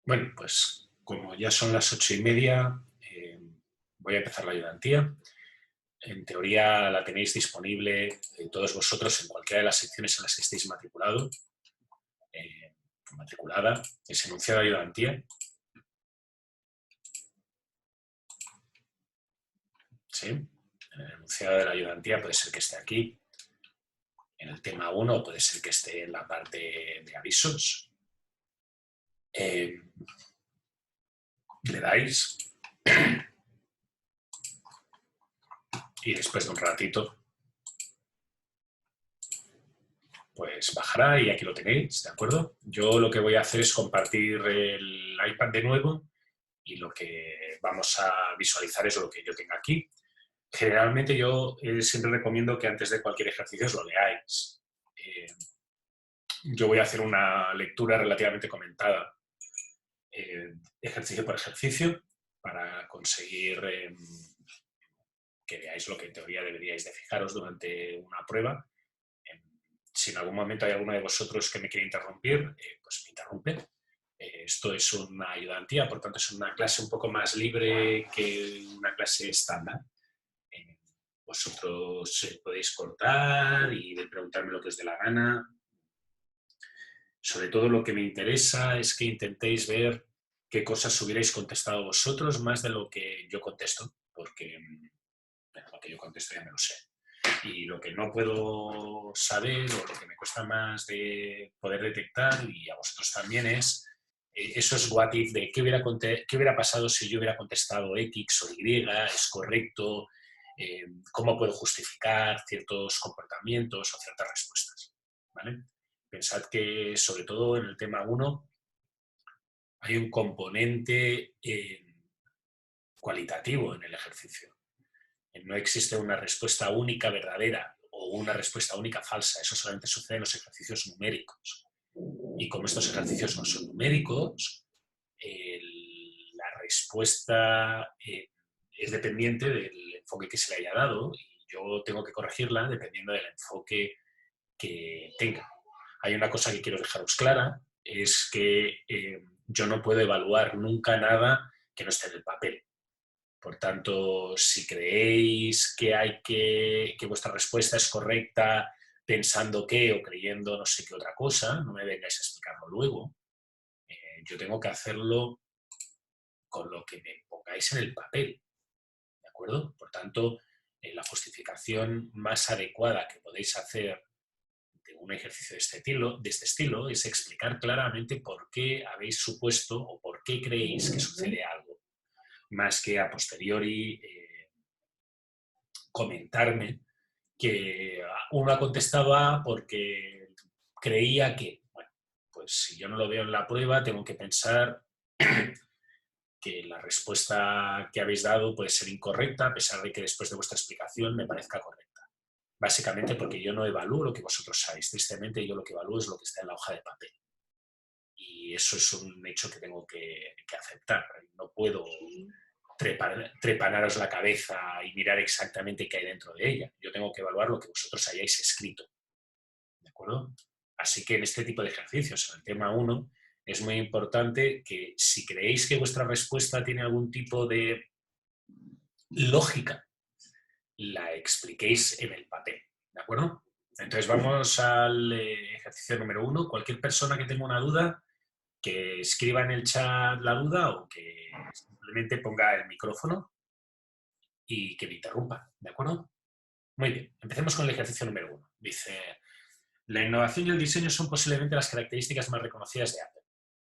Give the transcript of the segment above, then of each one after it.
Bueno, pues como ya son las 8:30, voy a empezar la ayudantía. En teoría la tenéis disponible todos vosotros en cualquiera de las secciones en las que estéis matriculado, matriculada. Es enunciado de ayudantía. ¿Sí? En el enunciado de la ayudantía puede ser que esté aquí. En el tema 1 puede ser que esté en la parte de avisos. Le dais y después de un ratito pues bajará y aquí lo tenéis, ¿de acuerdo? Yo lo que voy a hacer es compartir el iPad de nuevo y lo que vamos a visualizar es lo que yo tenga aquí. Generalmente yo siempre recomiendo que antes de cualquier ejercicio os lo leáis. Yo voy a hacer una lectura relativamente comentada, ejercicio por ejercicio, para conseguir que veáis lo que en teoría deberíais de fijaros durante una prueba. Si en algún momento hay alguno de vosotros que me quiere interrumpir, pues me interrumpe. Esto es una ayudantía, por tanto es una clase un poco más libre que una clase estándar. Eh, Vosotros podéis cortar y preguntarme lo que os dé la gana. Sobre todo lo que me interesa es que intentéis ver qué cosas hubierais contestado vosotros más de lo que yo contesto, porque bueno, lo que yo contesto ya me lo sé. Y lo que no puedo saber o lo que me cuesta más de poder detectar, y a vosotros también, es esos what if de qué hubiera pasado si yo hubiera contestado X o Y, es correcto, cómo puedo justificar ciertos comportamientos o ciertas respuestas. ¿Vale? Pensad que, sobre todo en el tema 1, hay un componente cualitativo en el ejercicio. No existe una respuesta única verdadera o una respuesta única falsa. Eso solamente sucede en los ejercicios numéricos. Y como estos ejercicios no son numéricos, la respuesta es dependiente del enfoque que se le haya dado y yo tengo que corregirla dependiendo del enfoque que tenga. Hay una cosa que quiero dejaros clara, es que yo no puedo evaluar nunca nada que no esté en el papel. Por tanto, si creéis que vuestra respuesta es correcta pensando que o creyendo no sé qué otra cosa, no me vengáis a explicarlo luego. Yo tengo que hacerlo con lo que me pongáis en el papel, ¿de acuerdo? Por tanto, la justificación más adecuada que podéis hacer de un ejercicio de este estilo es explicar claramente por qué habéis supuesto o por qué creéis que sucede algo, más que a posteriori comentarme que uno ha contestado A porque creía que, bueno, pues si yo no lo veo en la prueba, tengo que pensar que la respuesta que habéis dado puede ser incorrecta, a pesar de que después de vuestra explicación me parezca correcta. Básicamente porque yo no evalúo lo que vosotros sabéis. Tristemente, yo lo que evalúo es lo que está en la hoja de papel. Y eso es un hecho que tengo que aceptar. No puedo trepanaros la cabeza y mirar exactamente qué hay dentro de ella. Yo tengo que evaluar lo que vosotros hayáis escrito. ¿De acuerdo? Así que en este tipo de ejercicios, en el tema 1, es muy importante que si creéis que vuestra respuesta tiene algún tipo de lógica, la expliquéis en el papel. ¿De acuerdo? Entonces vamos al ejercicio número 1. Cualquier persona que tenga una duda, que escriba en el chat la duda o que simplemente ponga el micrófono y que me interrumpa. ¿De acuerdo? Muy bien, empecemos con el ejercicio número 1. Dice, la innovación y el diseño son posiblemente las características más reconocidas de Apple.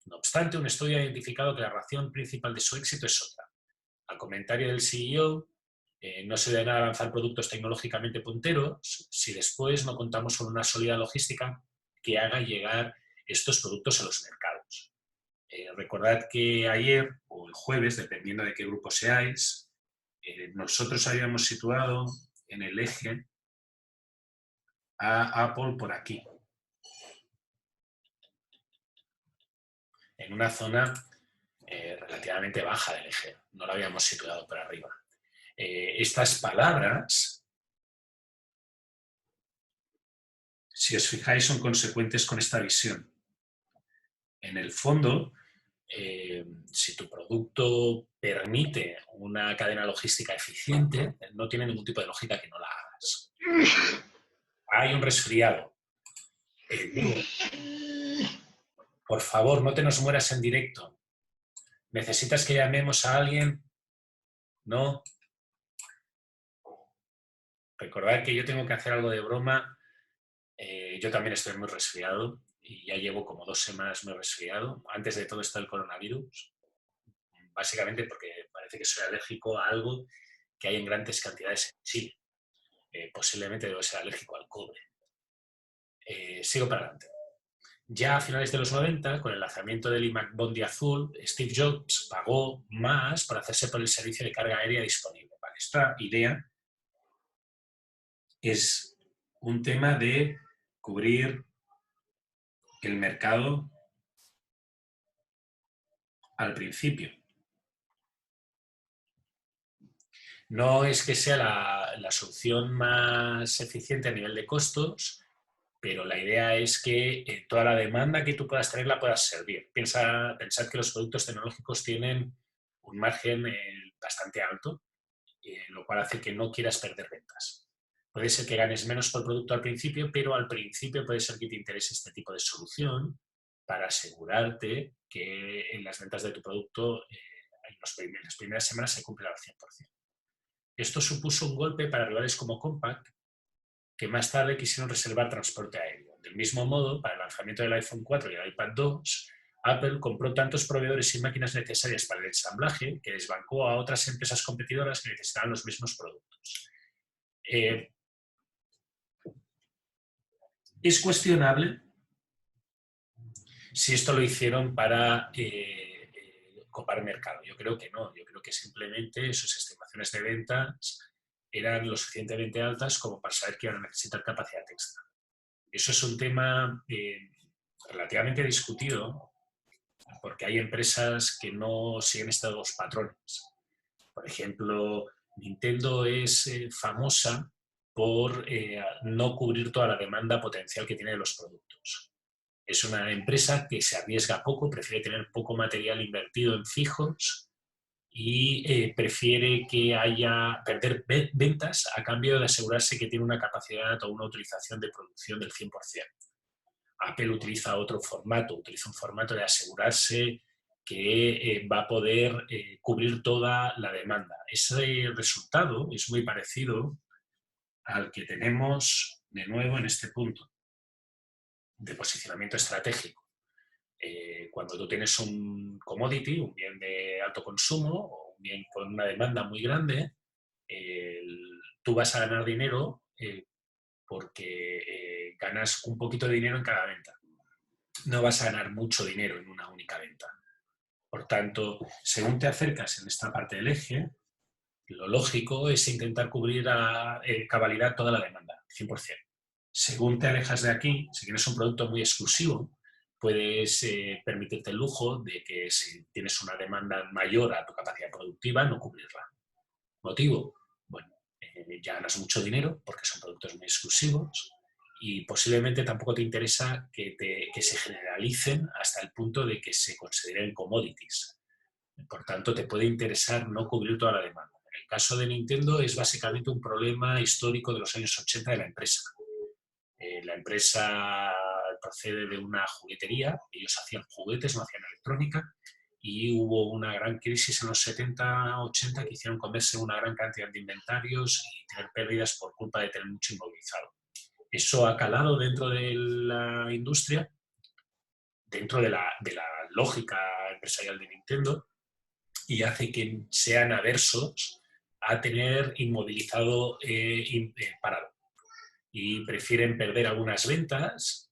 No obstante, un estudio ha identificado que la razón principal de su éxito es otra. Al comentario del CEO, no se deben lanzar productos tecnológicamente punteros si después no contamos con una sólida logística que haga llegar estos productos a los mercados. Recordad que ayer o el jueves, dependiendo de qué grupo seáis, nosotros habíamos situado en el eje a Apple por aquí, en una zona relativamente baja del eje, no lo habíamos situado por arriba. Estas palabras, si os fijáis, son consecuentes con esta visión. En el fondo, Si tu producto permite una cadena logística eficiente, no tiene ningún tipo de lógica que no la hagas. Hay un resfriado. Por favor, no te nos mueras en directo. ¿Necesitas que llamemos a alguien? No. Recordad que yo tengo que hacer algo de broma. Yo también estoy muy resfriado y ya llevo como 2 semanas muy resfriado. Antes de todo está el coronavirus. Básicamente porque parece que soy alérgico a algo que hay en grandes cantidades en Chile. Posiblemente debo ser alérgico al cobre. Sigo para adelante. Ya a finales de los 90, con el lanzamiento del iMac Bondi azul, Steve Jobs pagó más por hacerse por el servicio de carga aérea disponible. Vale, esta idea es un tema de cubrir el mercado al principio. No es que sea la solución más eficiente a nivel de costos, pero la idea es que toda la demanda que tú puedas tener la puedas servir. Pensad que los productos tecnológicos tienen un margen bastante alto, lo cual hace que no quieras perder ventas. Puede ser que ganes menos por producto al principio, pero al principio puede ser que te interese este tipo de solución para asegurarte que en las ventas de tu producto en las primeras semanas se cumplen al 100%. Esto supuso un golpe para rivales como Compaq, que más tarde quisieron reservar transporte aéreo. Del mismo modo, para el lanzamiento del iPhone 4 y el iPad 2, Apple compró tantos proveedores y máquinas necesarias para el ensamblaje que desbancó a otras empresas competidoras que necesitaban los mismos productos. Es cuestionable si esto lo hicieron para copar mercado. Yo creo que no. Yo creo que simplemente sus estimaciones de ventas eran lo suficientemente altas como para saber que iban a necesitar capacidad extra. Eso es un tema relativamente discutido porque hay empresas que no siguen estos patrones. Por ejemplo, Nintendo es famosa por no cubrir toda la demanda potencial que tiene de los productos. Es una empresa que se arriesga poco, prefiere tener poco material invertido en fijos y prefiere que haya perder ventas a cambio de asegurarse que tiene una capacidad o una utilización de producción del 100%. Apple utiliza otro formato, utiliza un formato de asegurarse que va a poder cubrir toda la demanda. Ese resultado es muy parecido al que tenemos de nuevo en este punto de posicionamiento estratégico. Cuando tú tienes un commodity, un bien de alto consumo o un bien con una demanda muy grande, tú vas a ganar dinero porque ganas un poquito de dinero en cada venta. No vas a ganar mucho dinero en una única venta. Por tanto, según te acercas en esta parte del eje, lo lógico es intentar cubrir a cabalidad toda la demanda, 100%. Según te alejas de aquí, si tienes un producto muy exclusivo, puedes permitirte el lujo de que si tienes una demanda mayor a tu capacidad productiva, no cubrirla. ¿Motivo? Bueno, ya ganas mucho dinero porque son productos muy exclusivos y posiblemente tampoco te interesa que se generalicen hasta el punto de que se consideren commodities. Por tanto, te puede interesar no cubrir toda la demanda. En el caso de Nintendo es básicamente un problema histórico de los años 80 de la empresa. La empresa procede de una juguetería, ellos hacían juguetes, no hacían electrónica, y hubo una gran crisis en los 70-80 que hicieron comerse una gran cantidad de inventarios y tener pérdidas por culpa de tener mucho inmovilizado. Eso ha calado dentro de la industria, dentro de la lógica empresarial de Nintendo, y hace que sean aversos a tener inmovilizado parado. Y prefieren perder algunas ventas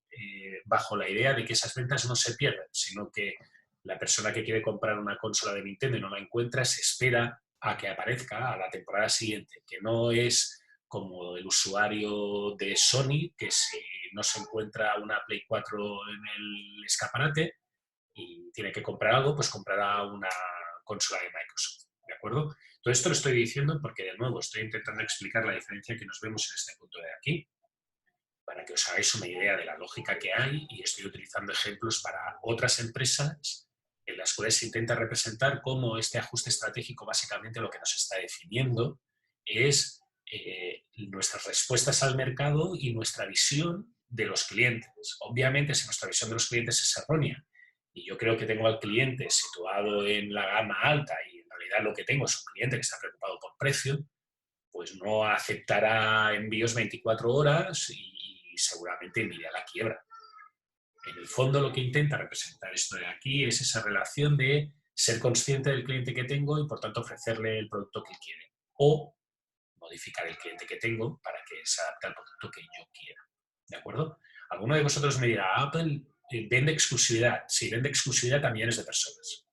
bajo la idea de que esas ventas no se pierden, sino que la persona que quiere comprar una consola de Nintendo y no la encuentra se espera a que aparezca a la temporada siguiente, que no es como el usuario de Sony, que si no se encuentra una Play 4 en el escaparate y tiene que comprar algo, pues comprará una consola de Microsoft, ¿de acuerdo? Todo esto lo estoy diciendo porque, de nuevo, estoy intentando explicar la diferencia que nos vemos en este punto de aquí, para que os hagáis una idea de la lógica que hay, y estoy utilizando ejemplos para otras empresas en las cuales se intenta representar cómo este ajuste estratégico básicamente lo que nos está definiendo es nuestras respuestas al mercado y nuestra visión de los clientes. Obviamente, si nuestra visión de los clientes es errónea y yo creo que tengo al cliente situado en la gama alta y en realidad lo que tengo es un cliente que está preocupado por precio, pues no aceptará envíos 24 horas y seguramente me irá a la quiebra. En el fondo lo que intenta representar esto de aquí es esa relación de ser consciente del cliente que tengo y por tanto ofrecerle el producto que él quiere. O modificar el cliente que tengo para que se adapte al producto que yo quiera. ¿De acuerdo? Alguno de vosotros me dirá, Apple vende exclusividad. Sí, vende exclusividad a millones de personas.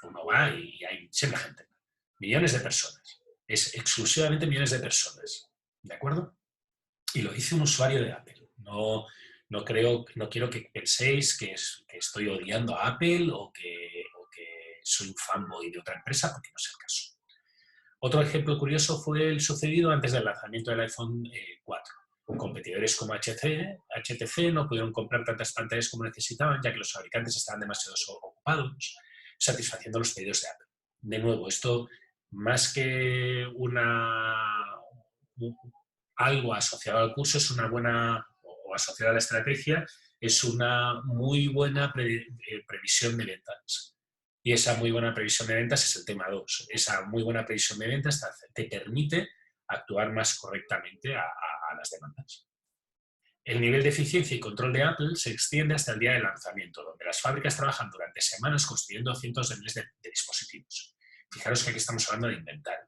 Uno va y hay siempre gente. Millones de personas. Es exclusivamente millones de personas. ¿De acuerdo? Y lo dice un usuario de Apple. No quiero que penséis que estoy odiando a Apple o que soy un fanboy de otra empresa, porque no es el caso. Otro ejemplo curioso fue el sucedido antes del lanzamiento del iPhone 4. Competidores como HTC no pudieron comprar tantas pantallas como necesitaban, ya que los fabricantes estaban demasiado ocupados satisfaciendo los pedidos de Apple. De nuevo, esto más que algo asociado al curso, es una buena, o asociado a la estrategia, es una muy buena previsión de ventas. Y esa muy buena previsión de ventas es el tema 2. Esa muy buena previsión de ventas te permite actuar más correctamente a las demandas. El nivel de eficiencia y control de Apple se extiende hasta el día del lanzamiento, donde las fábricas trabajan durante semanas construyendo cientos de miles de dispositivos. Fijaros que aquí estamos hablando de inventario,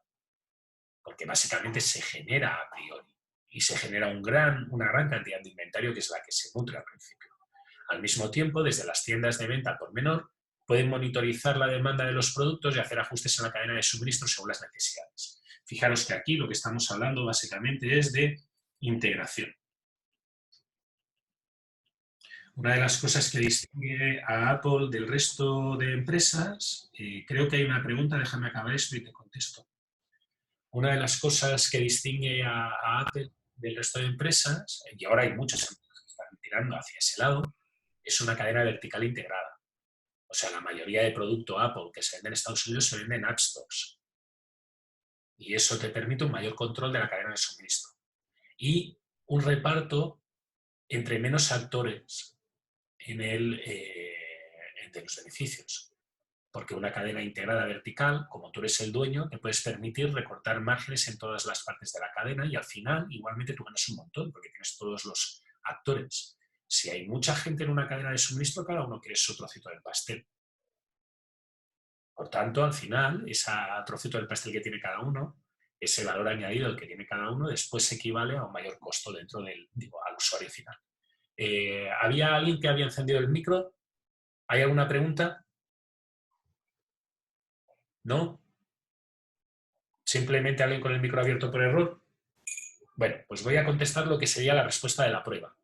porque básicamente se genera a priori y se genera una gran cantidad de inventario que es la que se nutre al principio. Al mismo tiempo, desde las tiendas de venta por menor, pueden monitorizar la demanda de los productos y hacer ajustes en la cadena de suministro según las necesidades. Fijaros que aquí lo que estamos hablando básicamente es de integración. Una de las cosas que distingue a Apple del resto de empresas, creo que hay una pregunta, déjame acabar esto y te contesto. Una de las cosas que distingue a Apple del resto de empresas, y ahora hay muchas empresas que están tirando hacia ese lado, es una cadena vertical integrada. O sea, la mayoría de producto Apple que se vende en Estados Unidos se vende en App Stores. Y eso te permite un mayor control de la cadena de suministro. Y un reparto entre menos actores de los beneficios. Porque una cadena integrada vertical, como tú eres el dueño, te puedes permitir recortar márgenes en todas las partes de la cadena y al final igualmente tú ganas un montón porque tienes todos los actores. Si hay mucha gente en una cadena de suministro, cada uno quiere su trocito del pastel. Por tanto, al final, ese trocito del pastel que tiene cada uno, ese valor añadido que tiene cada uno, después equivale a un mayor costo dentro al usuario final. ¿Había alguien que había encendido el micro? ¿Hay alguna pregunta? ¿No? ¿Simplemente alguien con el micro abierto por error? Bueno, pues voy a contestar lo que sería la respuesta de la prueba.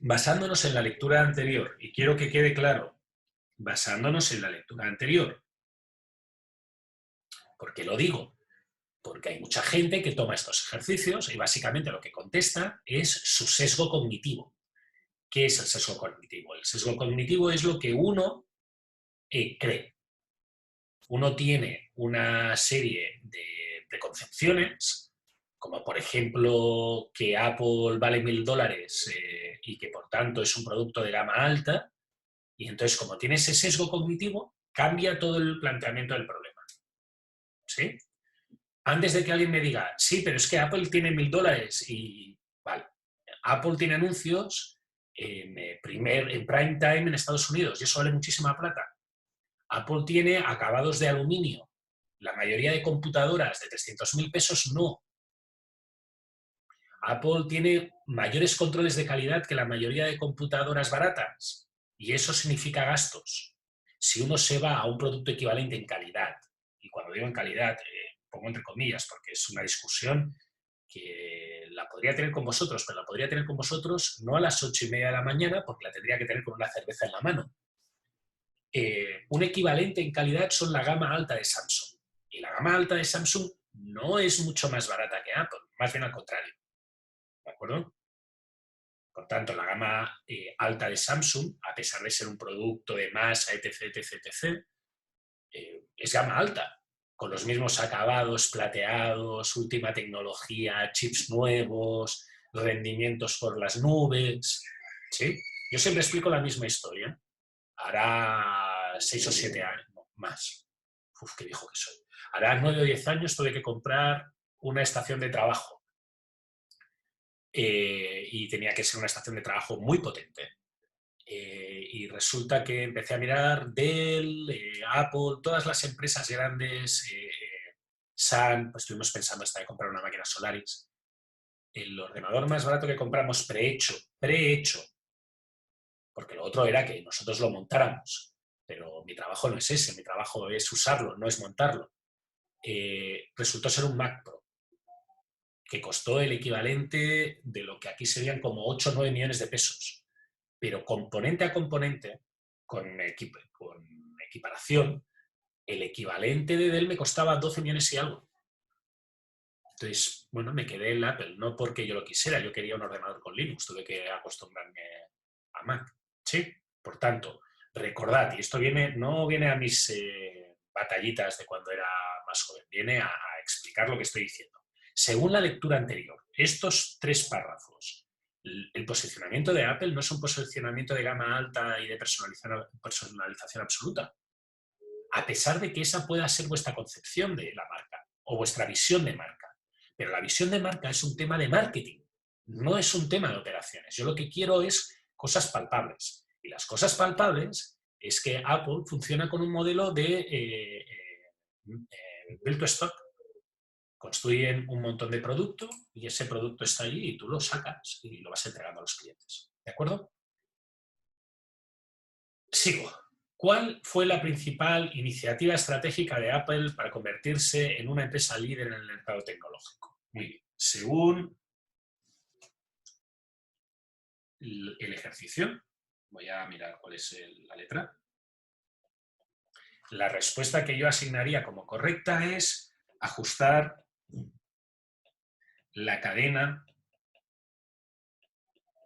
Basándonos en la lectura anterior, y quiero que quede claro, basándonos en la lectura anterior. ¿Por qué lo digo? Porque hay mucha gente que toma estos ejercicios y básicamente lo que contesta es su sesgo cognitivo. ¿Qué es el sesgo cognitivo? El sesgo cognitivo es lo que uno cree. Uno tiene una serie de preconcepciones, como por ejemplo que Apple vale $1000 y que por tanto es un producto de gama alta, y entonces como tiene ese sesgo cognitivo, cambia todo el planteamiento del problema. ¿Sí? Antes de que alguien me diga, sí, pero es que Apple tiene $1000 y vale, Apple tiene anuncios en prime time en Estados Unidos y eso vale muchísima plata. Apple tiene acabados de aluminio. La mayoría de computadoras de 300.000 pesos no. Apple tiene mayores controles de calidad que la mayoría de computadoras baratas y eso significa gastos. Si uno se va a un producto equivalente en calidad, y cuando digo en calidad, pongo entre comillas porque es una discusión que la podría tener con vosotros, pero la podría tener con vosotros no a las 8:30 de la mañana porque la tendría que tener con una cerveza en la mano. Un equivalente en calidad son la gama alta de Samsung. Y la gama alta de Samsung no es mucho más barata que Apple, más bien al contrario. ¿De acuerdo? Por tanto, la gama alta de Samsung, a pesar de ser un producto de masa, etc., etc., etc., es gama alta, con los mismos acabados, plateados, última tecnología, chips nuevos, rendimientos por las nubes. ¿Sí? Yo siempre explico la misma historia. Hará 6 o 7 años, más. Uf, qué viejo que soy. Hará 9 o 10 años tuve que comprar una estación de trabajo. Y tenía que ser una estación de trabajo muy potente. Y resulta que empecé a mirar Dell, Apple, todas las empresas grandes, Sun, pues estuvimos pensando hasta de comprar una máquina Solaris. El ordenador más barato que compramos prehecho, porque lo otro era que nosotros lo montáramos, pero mi trabajo no es ese, mi trabajo es usarlo, no es montarlo. Resultó ser un Mac Pro, que costó el equivalente de lo que aquí serían como 8 o 9 millones de pesos. Pero componente a componente, con equiparación, el equivalente de Dell me costaba 12 millones y algo. Entonces, bueno, me quedé en Apple, no porque yo lo quisiera, yo quería un ordenador con Linux, tuve que acostumbrarme a Mac. ¿Sí? Por tanto, recordad, y esto no viene a mis batallitas de cuando era más joven, viene a explicar lo que estoy diciendo. Según la lectura anterior, estos 3 párrafos, el posicionamiento de Apple no es un posicionamiento de gama alta y de personalización absoluta, a pesar de que esa pueda ser vuestra concepción de la marca o vuestra visión de marca. Pero la visión de marca es un tema de marketing, no es un tema de operaciones. Yo lo que quiero es cosas palpables. Y las cosas palpables es que Apple funciona con un modelo de build to stock. Construyen un montón de producto y ese producto está allí y tú lo sacas y lo vas entregando a los clientes. ¿De acuerdo? Sigo. ¿Cuál fue la principal iniciativa estratégica de Apple para convertirse en una empresa líder en el mercado tecnológico? Muy bien. Según el ejercicio, voy a mirar cuál es la letra. La respuesta que yo asignaría como correcta es ajustar la cadena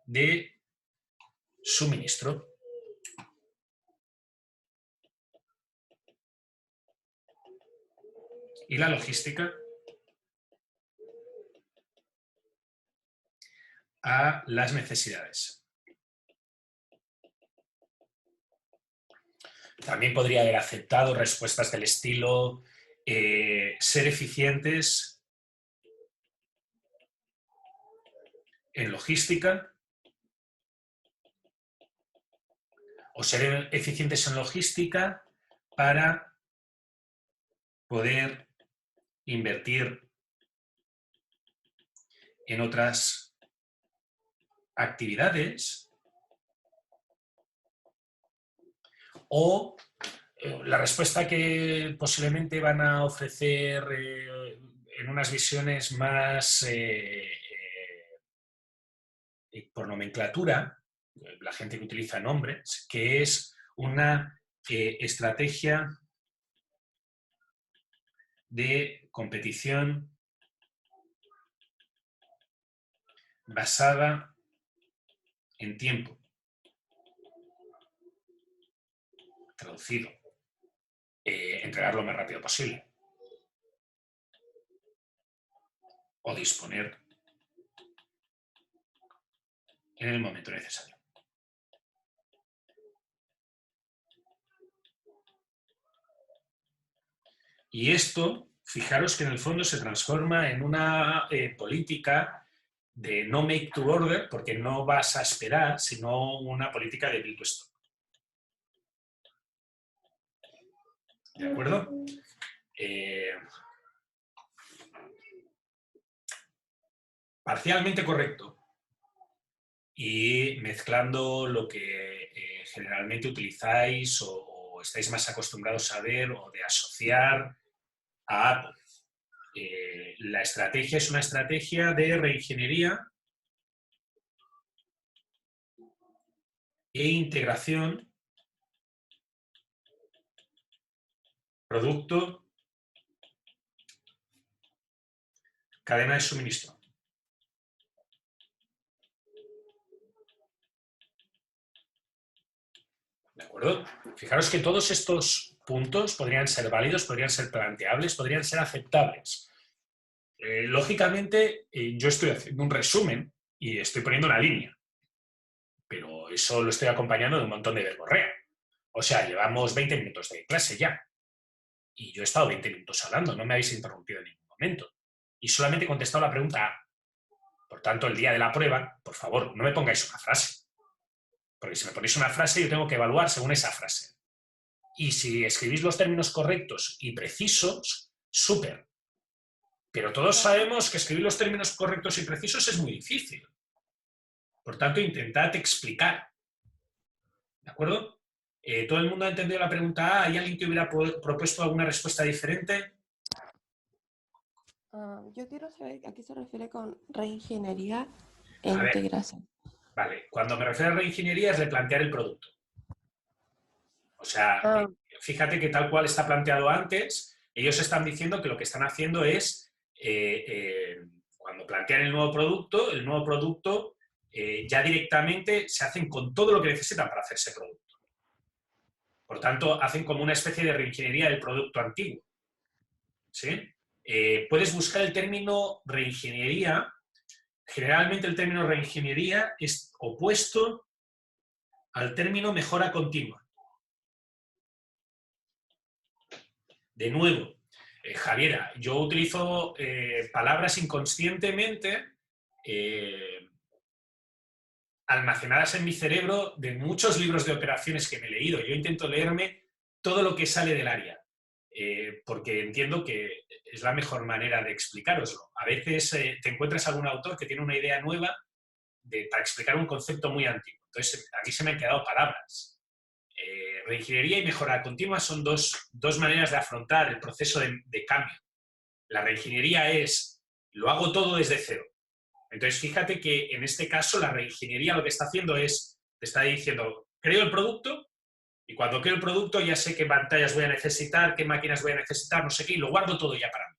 de suministro. Y la logística a las necesidades. También podría haber aceptado respuestas del estilo ser eficientes en logística o ser eficientes en logística para poder invertir en otras actividades, o la respuesta que posiblemente van a ofrecer en unas visiones más por nomenclatura, la gente que utiliza nombres, que es una estrategia de competición basada en tiempo. Traducido, entregar lo más rápido posible o disponer en el momento necesario. Y esto, fijaros que en el fondo se transforma en una política de no make to order, porque no vas a esperar, sino una política de build to stock. ¿De acuerdo? Parcialmente correcto. Y mezclando lo que generalmente utilizáis o estáis más acostumbrados a ver o de asociar a Apple. La estrategia es una estrategia de reingeniería e integración producto, cadena de suministro. ¿De acuerdo? Fijaros que todos estos puntos podrían ser válidos, podrían ser planteables, podrían ser aceptables. Lógicamente, yo estoy haciendo un resumen y estoy poniendo una línea, pero eso lo estoy acompañando de un montón de verborrea. O sea, llevamos 20 minutos de clase ya y yo he estado 20 minutos hablando, no me habéis interrumpido en ningún momento. Y solamente he contestado la pregunta A. Por tanto, el día de la prueba, por favor, no me pongáis una frase. Porque si me ponéis una frase, yo tengo que evaluar según esa frase. Y si escribís los términos correctos y precisos, súper. Pero todos sabemos que escribir los términos correctos y precisos es muy difícil. Por tanto, intentad explicar. ¿De acuerdo? ¿Todo el mundo ha entendido la pregunta A? ¿Hay alguien que hubiera propuesto alguna respuesta diferente? Yo quiero saber a qué se refiere con reingeniería e A ver, integración. vale. Cuando me refiero a reingeniería es replantear el producto. O sea, Ah, fíjate que tal cual está planteado antes, ellos están diciendo que lo que están haciendo es, cuando plantean el nuevo producto ya directamente se hacen con todo lo que necesitan para hacer ese producto. Por tanto, hacen como una especie de reingeniería del producto antiguo. ¿Sí? Puedes buscar el término reingeniería. Generalmente el término reingeniería es opuesto al término mejora continua. De nuevo, Javiera, yo utilizo palabras inconscientemente almacenadas en mi cerebro de muchos libros de operaciones que me he leído. Yo intento leerme todo lo que sale del área, porque entiendo que es la mejor manera de explicároslo. A veces te encuentras algún autor que tiene una idea nueva para explicar un concepto muy antiguo. Entonces, aquí se me han quedado palabras. Reingeniería y mejora continua son dos maneras de afrontar el proceso de cambio. La reingeniería es, lo hago todo desde cero. Entonces, fíjate que en este caso la reingeniería lo que está haciendo es, te está diciendo, creo el producto y cuando creo el producto ya sé qué pantallas voy a necesitar, qué máquinas voy a necesitar, no sé qué, y lo guardo todo ya para mí.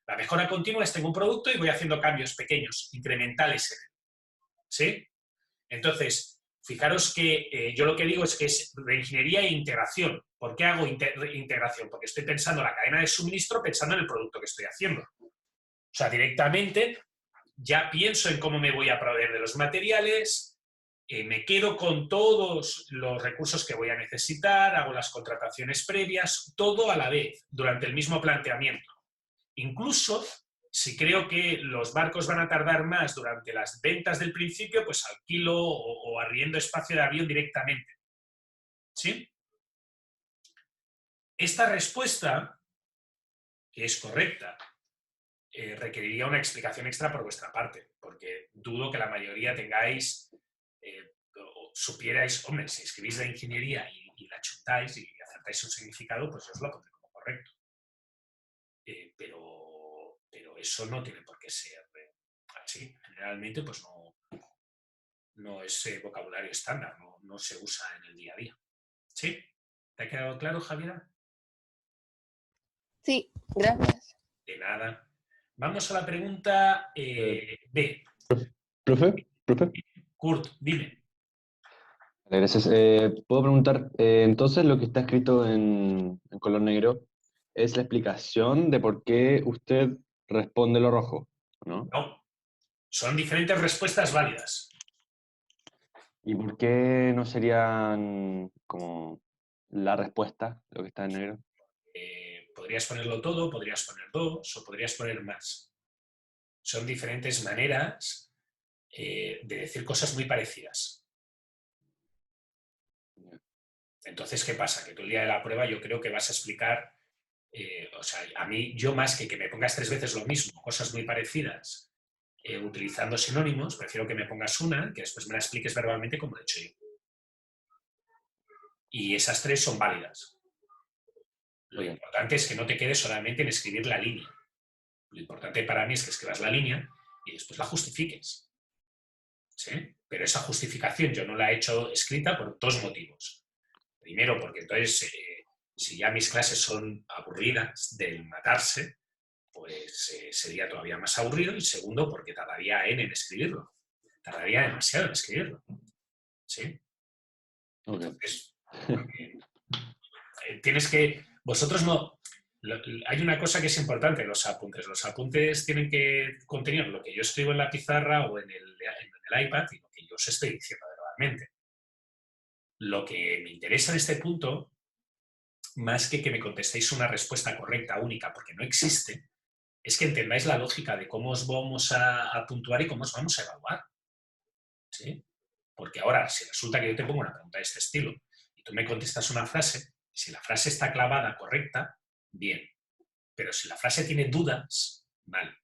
La mejora continua es tengo un producto y voy haciendo cambios pequeños, incrementales en él. ¿Sí? Entonces, fijaros que yo lo que digo es que es reingeniería e integración. ¿Por qué hago integración? Porque estoy pensando en la cadena de suministro pensando en el producto que estoy haciendo. O sea, directamente ya pienso en cómo me voy a proveer de los materiales, me quedo con todos los recursos que voy a necesitar, hago las contrataciones previas, todo a la vez, durante el mismo planteamiento. Incluso, si creo que los barcos van a tardar más durante las ventas del principio, pues alquilo o arriendo espacio de avión directamente. ¿Sí? Esta respuesta, que es correcta, requeriría una explicación extra por vuestra parte, porque dudo que la mayoría tengáis, o supierais, hombre, si escribís la ingeniería y la chutáis y acertáis su significado, pues yo os lo pondré como correcto. Pero eso no tiene por qué ser así. Generalmente, pues no es vocabulario estándar, no se usa en el día a día. ¿Sí? ¿Te ha quedado claro, Javiera? sí, gracias. De nada. Vamos a la pregunta B. Profe, profe. Kurt, dime. Vale, gracias. Puedo preguntar, entonces lo que está escrito en color negro es la explicación de por qué usted responde lo rojo, ¿no? No. Son diferentes respuestas válidas. ¿Y por qué no serían como la respuesta, lo que está en negro? Podrías ponerlo todo, podrías poner dos o podrías poner más. Son diferentes maneras de decir cosas muy parecidas. Entonces, ¿qué pasa? Que tú el día de la prueba yo creo que vas a explicar, o sea, a mí, yo más que me pongas 3 veces lo mismo, cosas muy parecidas, utilizando sinónimos, prefiero que me pongas una, que después me la expliques verbalmente como lo he hecho yo. Y esas 3 son válidas. Lo importante es que no te quedes solamente en escribir la línea. Lo importante para mí es que escribas la línea y después la justifiques. ¿Sí? Pero esa justificación yo no la he hecho escrita por 2 motivos. Primero, porque entonces, si ya mis clases son aburridas del matarse, pues sería todavía más aburrido. Y segundo, porque tardaría en escribirlo. Tardaría demasiado en escribirlo. ¿Sí? Okay. Entonces, Tienes que... Vosotros no... Hay una cosa que es importante en los apuntes. Los apuntes tienen que contener lo que yo escribo en la pizarra o en el iPad y lo que yo os estoy diciendo verbalmente. Lo que me interesa en este punto, más que me contestéis una respuesta correcta, única, porque no existe, es que entendáis la lógica de cómo os vamos a puntuar y cómo os vamos a evaluar. ¿Sí? Porque ahora, si resulta que yo te pongo una pregunta de este estilo y tú me contestas una frase, si la frase está clavada, correcta, bien. Pero si la frase tiene dudas, mal.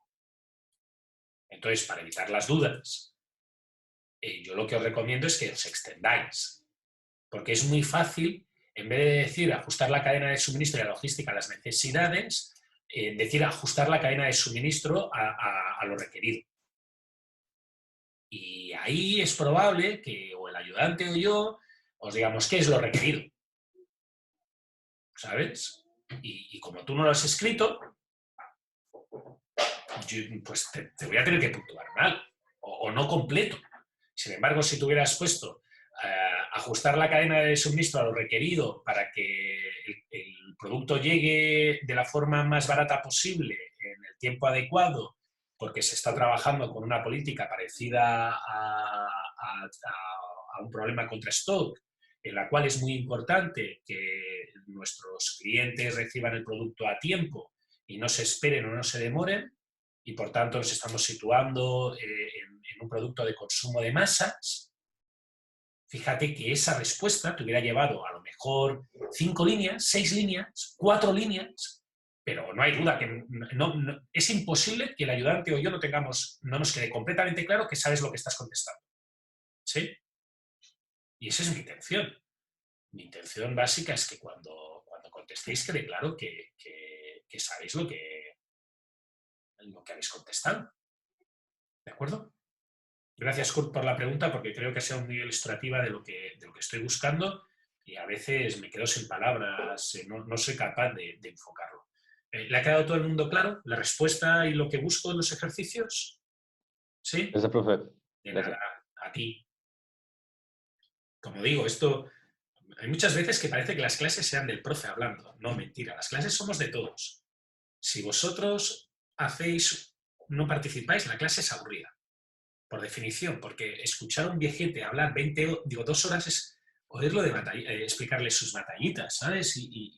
Entonces, para evitar las dudas, yo lo que os recomiendo es que os extendáis. Porque es muy fácil, en vez de decir ajustar la cadena de suministro y la logística a las necesidades, decir ajustar la cadena de suministro a lo requerido. Y ahí es probable que o el ayudante o yo os digamos qué es lo requerido. ¿Sabes? Y como tú no lo has escrito, pues te voy a tener que puntuar mal o no completo. Sin embargo, si tú hubieras puesto ajustar la cadena de suministro a lo requerido para que el producto llegue de la forma más barata posible en el tiempo adecuado, porque se está trabajando con una política parecida a un problema contra stock, en la cual es muy importante que nuestros clientes reciban el producto a tiempo y no se esperen o no se demoren, y por tanto nos estamos situando en un producto de consumo de masas. Fíjate que esa respuesta te hubiera llevado a lo mejor 5 líneas, 6 líneas, 4 líneas, pero no hay duda que es imposible que el ayudante o yo no nos quede completamente claro que sabes lo que estás contestando. ¿Sí? Y esa es mi intención. Mi intención básica es que cuando contestéis quede claro que sabéis lo que habéis contestado. ¿De acuerdo? Gracias, Kurt, por la pregunta, porque creo que ha sido muy ilustrativa de lo que estoy buscando y a veces me quedo sin palabras, no soy capaz de enfocarlo. ¿Le ha quedado todo el mundo claro la respuesta y lo que busco en los ejercicios? ¿Sí? Gracias, profe. De Gracias. nada, a ti. Como digo, esto... Hay muchas veces que parece que las clases sean del profe hablando. No, mentira, las clases somos de todos. Si vosotros no participáis, la clase es aburrida. Por definición, porque escuchar a un viejete hablar 2 horas es oírlo de explicarle sus batallitas, ¿sabes? Y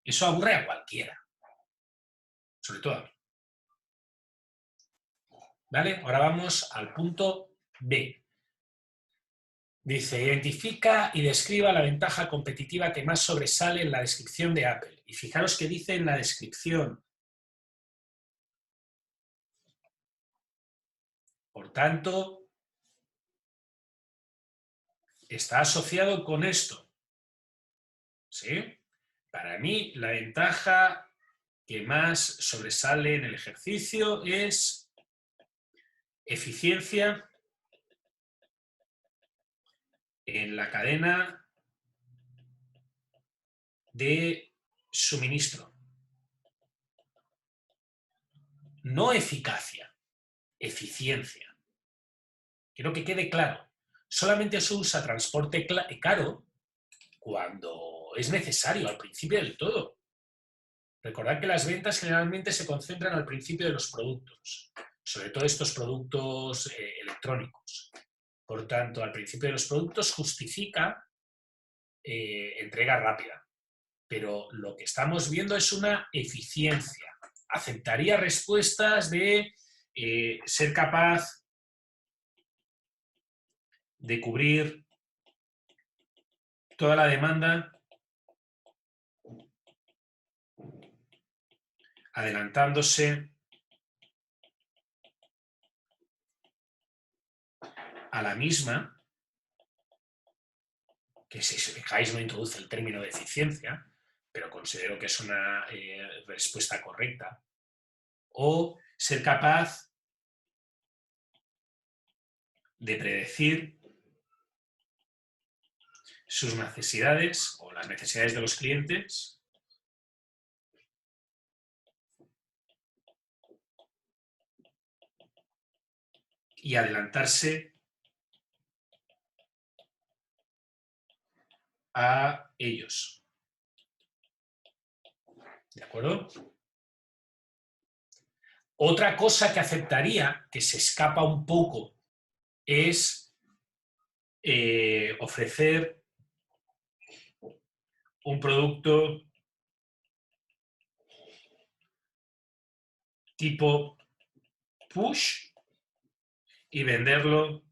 eso aburre a cualquiera, sobre todo a mí. ¿Vale? Ahora vamos al punto B. Dice, identifica y describa la ventaja competitiva que más sobresale en la descripción de Apple. Y fijaros que dice en la descripción. Por tanto, está asociado con esto. ¿Sí? Para mí, la ventaja que más sobresale en el ejercicio es eficiencia en la cadena de suministro. No eficacia, eficiencia. Quiero que quede claro. Solamente se usa transporte caro cuando es necesario, al principio del todo. Recordad que las ventas generalmente se concentran al principio de los productos, sobre todo estos productos electrónicos. Por tanto, al principio de los productos justifica entrega rápida. Pero lo que estamos viendo es una eficiencia. Aceptaría respuestas de ser capaz de cubrir toda la demanda adelantándose a la misma, que si os fijáis no introduce el término de eficiencia, pero considero que es una respuesta correcta, o ser capaz de predecir sus necesidades o las necesidades de los clientes y adelantarse a ellos. ¿De acuerdo? Otra cosa que aceptaría, que se escapa un poco, es ofrecer un producto tipo push y venderlo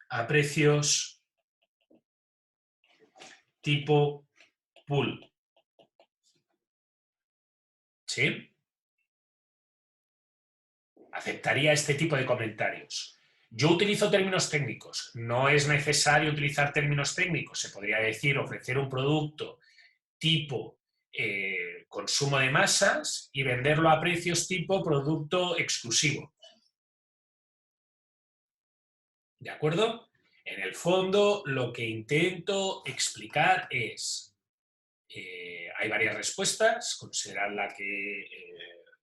a precios tipo pull. ¿Sí? Aceptaría este tipo de comentarios. Yo utilizo términos técnicos. No es necesario utilizar términos técnicos. Se podría decir ofrecer un producto tipo consumo de masas y venderlo a precios tipo producto exclusivo. ¿De acuerdo? En el fondo, lo que intento explicar es, hay varias respuestas, considerad la que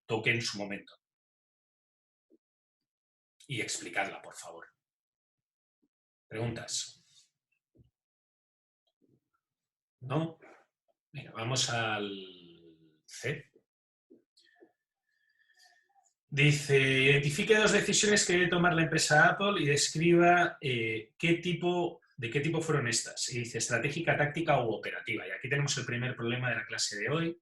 toque en su momento. Y explicadla, por favor. ¿Preguntas? ¿No? Venga, vamos al C. Dice, identifique 2 decisiones que debe tomar la empresa Apple y describa de qué tipo fueron estas. Y dice, estratégica, táctica u operativa. Y aquí tenemos el primer problema de la clase de hoy,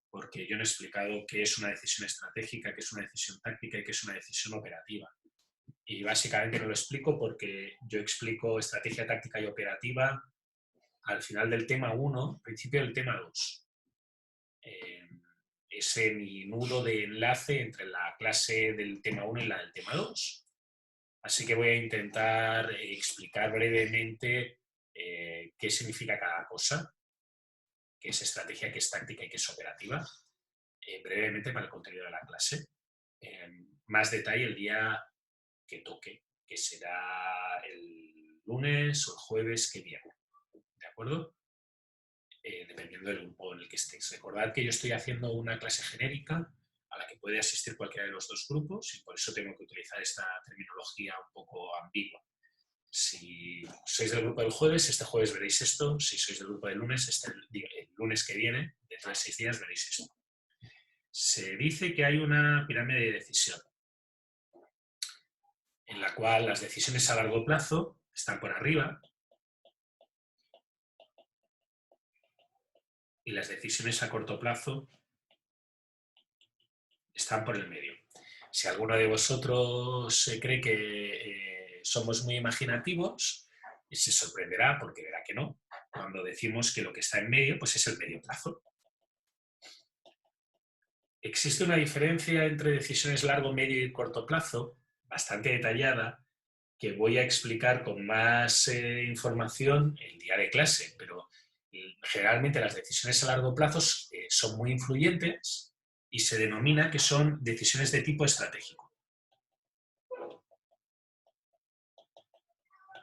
porque yo no he explicado qué es una decisión estratégica, qué es una decisión táctica y qué es una decisión operativa. Y básicamente no lo explico porque yo explico estrategia, táctica y operativa al final del tema 1, principio del tema 2. Ese mi nudo de enlace entre la clase del tema 1 y la del tema 2. Así que voy a intentar explicar brevemente qué significa cada cosa, qué es estrategia, qué es táctica y qué es operativa, brevemente para el contenido de la clase. Más detalle el día que toque, que será el lunes o el jueves que viene. ¿De acuerdo? Dependiendo del grupo en el que estéis. Recordad que yo estoy haciendo una clase genérica a la que puede asistir cualquiera de los 2 grupos y por eso tengo que utilizar esta terminología un poco ambigua. Si sois del grupo del jueves, este jueves veréis esto. Si sois del grupo del lunes, el lunes que viene, dentro de 6 días, veréis esto. Se dice que hay una pirámide de decisión en la cual las decisiones a largo plazo están por arriba y las decisiones a corto plazo están por el medio. Si alguno de vosotros cree que somos muy imaginativos, se sorprenderá porque verá que no, cuando decimos que lo que está en medio pues es el medio plazo. Existe una diferencia entre decisiones largo, medio y corto plazo, bastante detallada, que voy a explicar con más información el día de clase, pero generalmente las decisiones a largo plazo son muy influyentes y se denomina que son decisiones de tipo estratégico.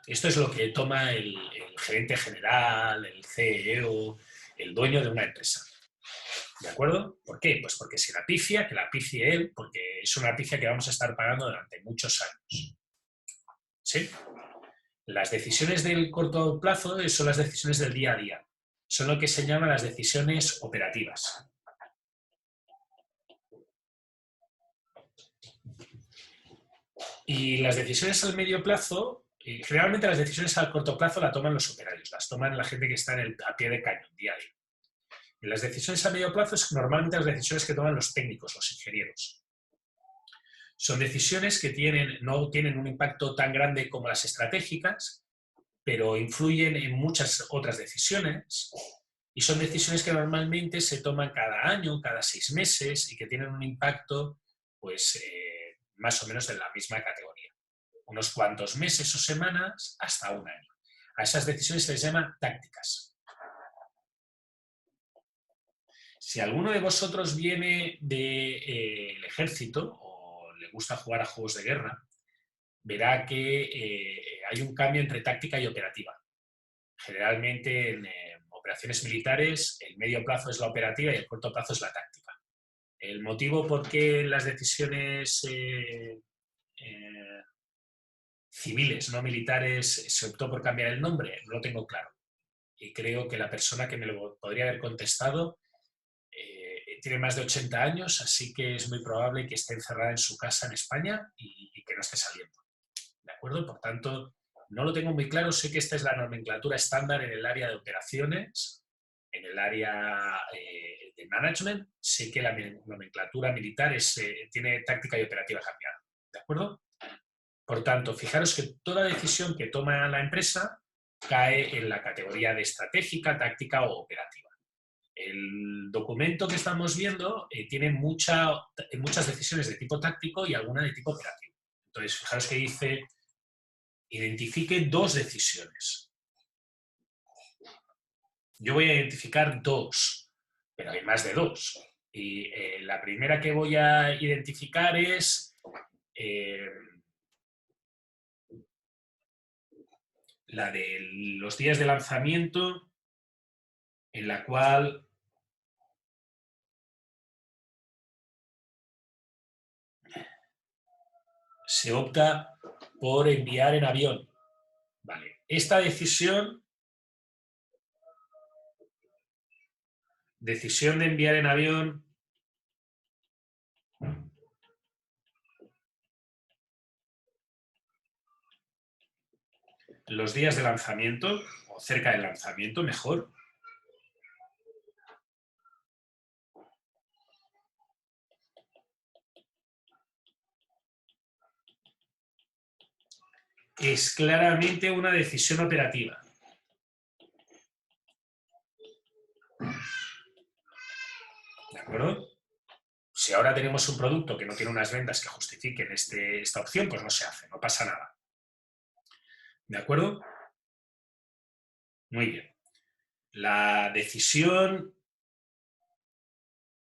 Esto es lo que toma el gerente general, el CEO, el dueño de una empresa. ¿De acuerdo? ¿Por qué? Pues porque si la pifia, que la pifie él, porque es una pifia que vamos a estar pagando durante muchos años. ¿Sí? Las decisiones del corto plazo son las decisiones del día a día. Son lo que se llaman las decisiones operativas. Y las decisiones al medio plazo, generalmente las decisiones al corto plazo las toman los operarios, las toman la gente que está a pie de cañón, día a día. Y las decisiones a medio plazo es normalmente las decisiones que toman los técnicos, los ingenieros. Son decisiones que no tienen un impacto tan grande como las estratégicas, pero influyen en muchas otras decisiones. Y son decisiones que normalmente se toman cada año, cada 6 meses y que tienen un impacto, pues, más o menos de la misma categoría. Unos cuantos meses o semanas hasta un año. A esas decisiones se les llama tácticas. Si alguno de vosotros viene del ejército o le gusta jugar a juegos de guerra, verá que hay un cambio entre táctica y operativa. Generalmente en operaciones militares el medio plazo es la operativa y el corto plazo es la táctica. El motivo por qué las decisiones civiles, no militares, se optó por cambiar el nombre, no lo tengo claro. Y creo que la persona que me lo podría haber contestado tiene más de 80 años, así que es muy probable que esté encerrada en su casa en España y que no esté saliendo. ¿De acuerdo? Por tanto, no lo tengo muy claro. Sé que esta es la nomenclatura estándar en el área de operaciones, en el área de management. Sé que la nomenclatura militar tiene táctica y operativa cambiada. ¿De acuerdo? Por tanto, fijaros que toda decisión que toma la empresa cae en la categoría de estratégica, táctica o operativa. El documento que estamos viendo tiene muchas decisiones de tipo táctico y alguna de tipo operativo. Entonces, fijaros que dice, identifique 2 decisiones. Yo voy a identificar 2, pero hay más de 2. Y la primera que voy a identificar es la de los días de lanzamiento, en la cual se opta por enviar en avión. Vale. Esta decisión de enviar en avión, los días de lanzamiento, o cerca del lanzamiento, mejor. Es claramente una decisión operativa. ¿De acuerdo? Si ahora tenemos un producto que no tiene unas ventas que justifiquen esta opción, pues no se hace, no pasa nada. ¿De acuerdo? Muy bien. La decisión,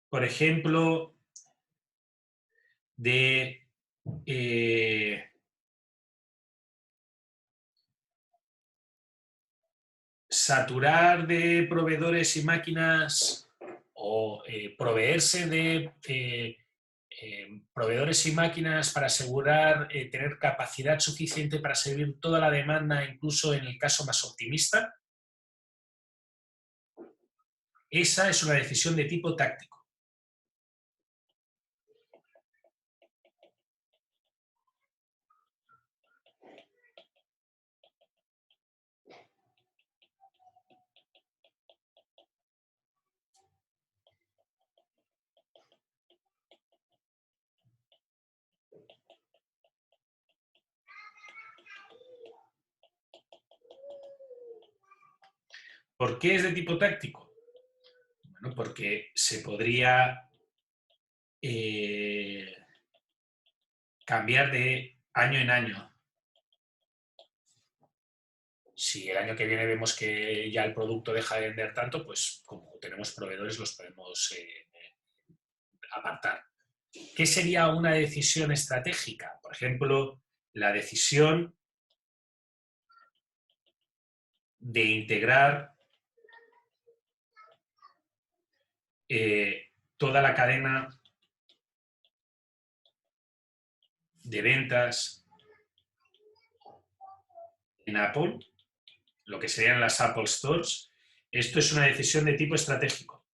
por ejemplo, de saturar de proveedores y máquinas o proveerse de proveedores y máquinas para asegurar tener capacidad suficiente para servir toda la demanda, incluso en el caso más optimista. Esa es una decisión de tipo táctico. ¿Por qué es de tipo táctico? Bueno, porque se podría cambiar de año en año. Si el año que viene vemos que ya el producto deja de vender tanto, pues como tenemos proveedores los podemos apartar. ¿Qué sería una decisión estratégica? Por ejemplo, la decisión de integrar toda la cadena de ventas en Apple, lo que serían las Apple Stores. Esto es una decisión de tipo estratégico.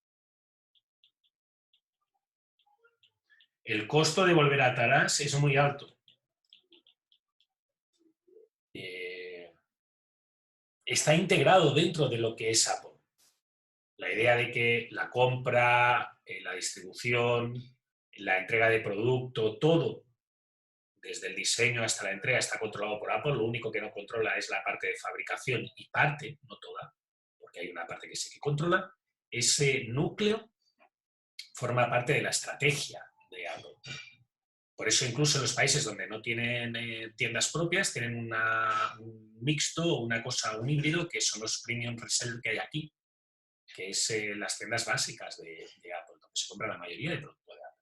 El costo de volver atrás es muy alto. Está integrado dentro de lo que es Apple. La idea de que la compra, la distribución, la entrega de producto, todo, desde el diseño hasta la entrega, está controlado por Apple. Lo único que no controla es la parte de fabricación y parte, no toda, porque hay una parte que sí que controla. Ese núcleo forma parte de la estrategia de Apple. Por eso incluso en los países donde no tienen tiendas propias, tienen un mixto, una cosa, un híbrido, que son los premium reseller que hay aquí, que es las tiendas básicas de Apple, donde se compra la mayoría de productos de Apple.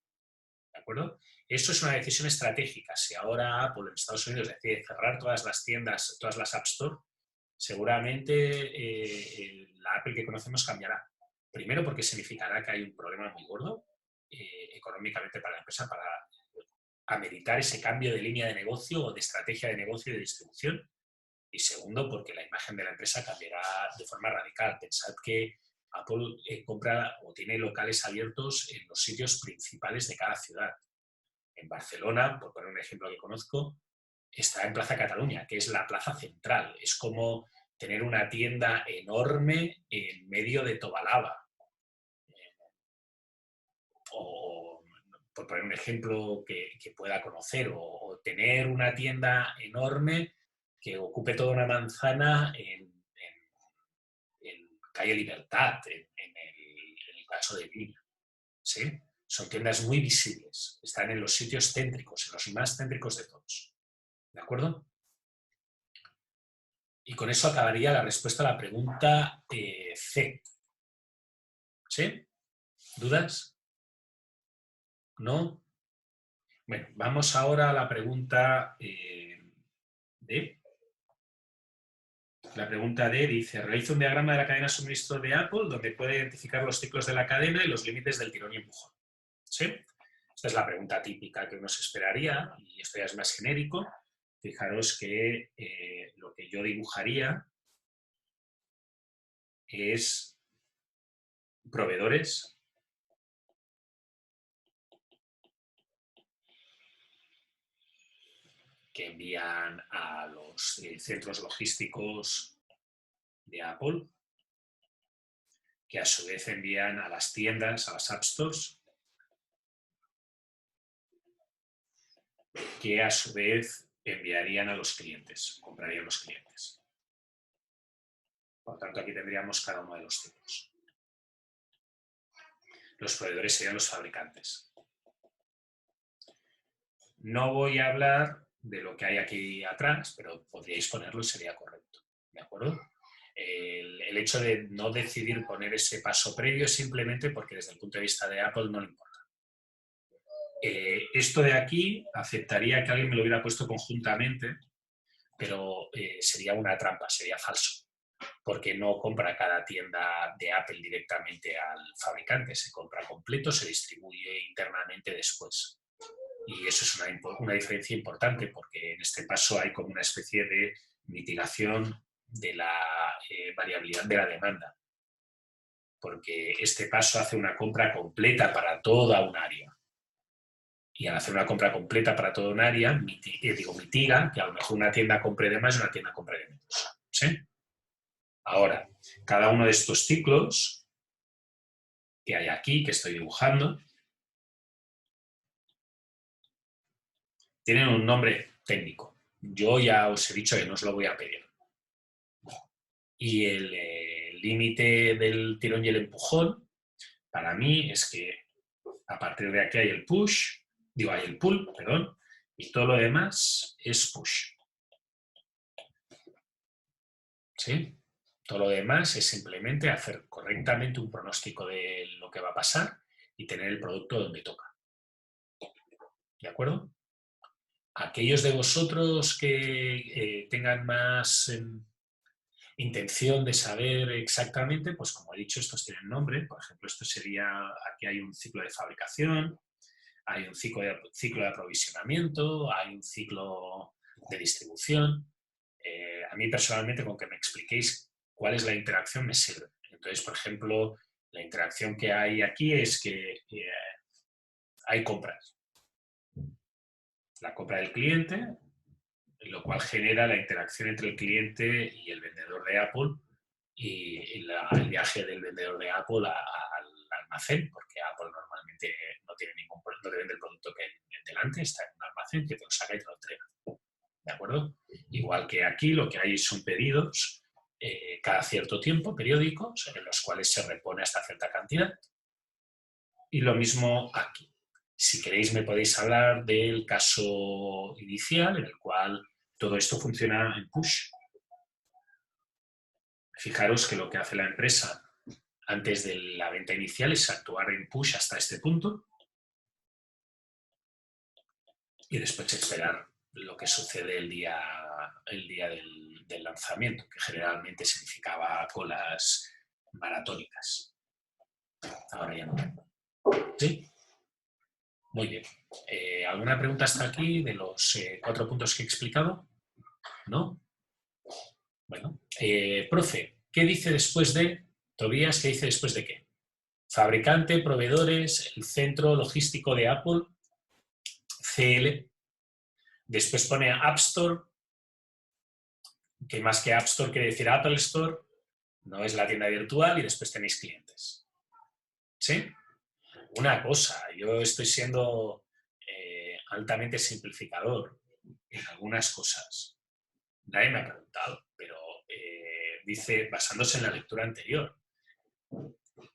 ¿De acuerdo? Esto es una decisión estratégica. Si ahora Apple en Estados Unidos decide cerrar todas las tiendas, todas las App Store, seguramente la Apple que conocemos cambiará. Primero porque significará que hay un problema muy gordo económicamente para la empresa, para ameritar ese cambio de línea de negocio o de estrategia de negocio y de distribución. Y segundo, porque la imagen de la empresa cambiará de forma radical. Pensad que Apple compra o tiene locales abiertos en los sitios principales de cada ciudad. En Barcelona, por poner un ejemplo que conozco, está en Plaza Cataluña, que es la plaza central. Es como tener una tienda enorme en medio de Tobalaba. O, por poner un ejemplo que pueda conocer, o tener una tienda enorme que ocupe toda una manzana en calle Libertad, en el caso de Lima. ¿Sí? Son tiendas muy visibles, están en los sitios céntricos, en los más céntricos de todos. ¿De acuerdo? Y con eso acabaría la respuesta a la pregunta C. ¿Sí? ¿Dudas? ¿No? Bueno, vamos ahora a la pregunta D. La pregunta D dice, realiza un diagrama de la cadena de suministro de Apple donde puede identificar los ciclos de la cadena y los límites del tirón y empujón. ¿Sí? Esta es la pregunta típica que uno se esperaría, y esto ya es más genérico. Fijaros que lo que yo dibujaría es proveedores que envían a los centros logísticos de Apple, que a su vez envían a las tiendas, a las App Stores, que a su vez enviarían a los clientes, comprarían los clientes. Por tanto, aquí tendríamos cada uno de los ciclos. Los proveedores serían los fabricantes. No voy a hablar de lo que hay aquí atrás, pero podríais ponerlo y sería correcto. ¿De acuerdo? El hecho de no decidir poner ese paso previo es simplemente porque desde el punto de vista de Apple no le importa. Esto de aquí aceptaría que alguien me lo hubiera puesto conjuntamente, pero sería una trampa, sería falso, porque no compra cada tienda de Apple directamente al fabricante, se compra completo, se distribuye internamente después. Y eso es una diferencia importante, porque en este paso hay como una especie de mitigación de la variabilidad de la demanda, porque este paso hace una compra completa para toda un área. Y al hacer una compra completa para toda un área, mitiga que a lo mejor una tienda compre de más y una tienda compre de menos. ¿Sí? Ahora, cada uno de estos ciclos que hay aquí, que estoy dibujando, tienen un nombre técnico. Yo ya os he dicho que no os lo voy a pedir. Y el límite del tirón y el empujón, para mí, es que a partir de aquí hay el push, hay el pull, perdón, y todo lo demás es push. ¿Sí? Todo lo demás es simplemente hacer correctamente un pronóstico de lo que va a pasar y tener el producto donde toca. ¿De acuerdo? Aquellos de vosotros que tengan más intención de saber exactamente, pues como he dicho, estos tienen nombre. Por ejemplo, esto sería, aquí hay un ciclo de fabricación, hay un ciclo de aprovisionamiento, hay un ciclo de distribución. A mí personalmente, con que me expliquéis cuál es la interacción, me sirve. Entonces, por ejemplo, la interacción que hay aquí es que hay compras. La compra del cliente, lo cual genera la interacción entre el cliente y el vendedor de Apple y el viaje del vendedor de Apple al almacén, porque Apple normalmente no te vende el producto que hay delante, está en un almacén que te lo saca y te lo entrega. ¿De acuerdo? Igual que aquí lo que hay son pedidos cada cierto tiempo, periódicos, en los cuales se repone hasta cierta cantidad. Y lo mismo aquí. Si queréis me podéis hablar del caso inicial en el cual todo esto funciona en push. Fijaros que lo que hace la empresa antes de la venta inicial es actuar en push hasta este punto y después esperar lo que sucede el día del lanzamiento, que generalmente significaba colas maratónicas. Ahora ya no. ¿Sí? Muy bien. ¿Alguna pregunta hasta aquí de los 4 puntos que he explicado? ¿No? Bueno. Profe, ¿qué dice después de... Tobías, ¿qué dice después de qué? Fabricante, proveedores, el centro logístico de Apple, CL. Después pone App Store, que más que App Store quiere decir Apple Store, no es la tienda virtual, y después tenéis clientes. ¿Sí? Una cosa, yo estoy siendo altamente simplificador en algunas cosas. Nadie me ha preguntado, pero dice, basándose en la lectura anterior,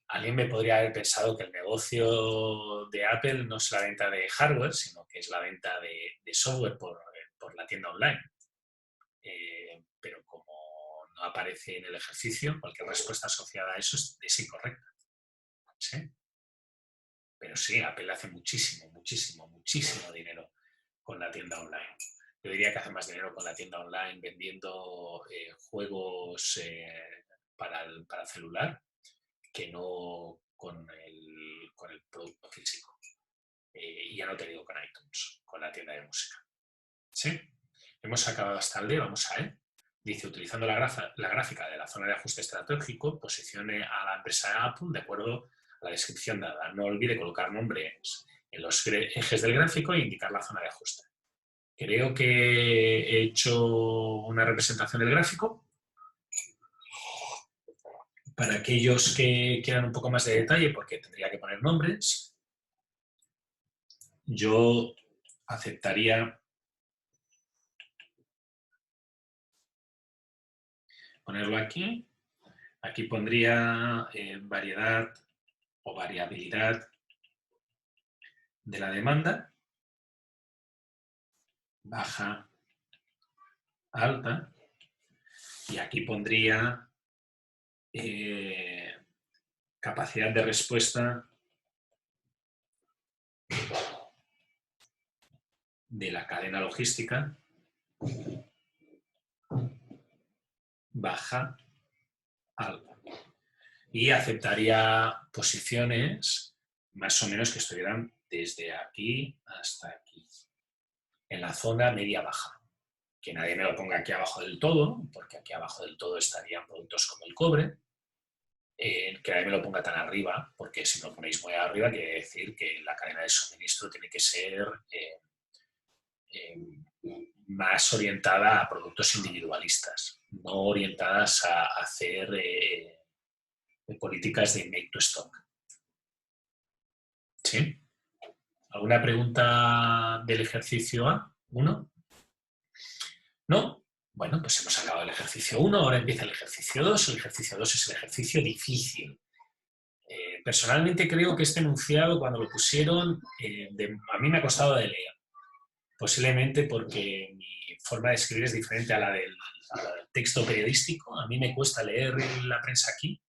alguien me podría haber pensado que el negocio de Apple no es la venta de hardware, sino que es la venta de software por la tienda online. Pero como no aparece en el ejercicio, cualquier respuesta asociada a eso es incorrecta. ¿Sí? Pero sí, Apple hace muchísimo dinero con la tienda online. Yo diría que hace más dinero con la tienda online vendiendo juegos para celular que no con el producto físico. Y ya no te digo con iTunes, con la tienda de música. ¿Sí? Hemos acabado hasta el D, vamos a ver. Dice, utilizando la gráfica de la zona de ajuste estratégico, posicione a la empresa Apple de acuerdo a la descripción dada. No olvide colocar nombres en los ejes del gráfico e indicar la zona de ajuste. Creo que he hecho una representación del gráfico. Para aquellos que quieran un poco más de detalle, porque tendría que poner nombres, yo aceptaría ponerlo aquí. Aquí pondría variedad o variabilidad de la demanda, baja, alta, y aquí pondría capacidad de respuesta de la cadena logística, baja, alta. Y aceptaría posiciones más o menos que estuvieran desde aquí hasta aquí, en la zona media-baja. Que nadie me lo ponga aquí abajo del todo, porque aquí abajo del todo estarían productos como el cobre. Que nadie me lo ponga tan arriba, porque si me lo ponéis muy arriba quiere decir que la cadena de suministro tiene que ser más orientada a productos individualistas, no orientadas a hacer políticas de make to stock. ¿Sí? ¿Alguna pregunta del ejercicio A1? ¿No? Bueno, pues hemos acabado el ejercicio 1, ahora empieza el ejercicio 2. El ejercicio 2 es el ejercicio difícil. Personalmente creo que este enunciado, cuando lo pusieron, a mí me ha costado de leer. Posiblemente porque mi forma de escribir es diferente a la del texto periodístico. A mí me cuesta leer la prensa aquí,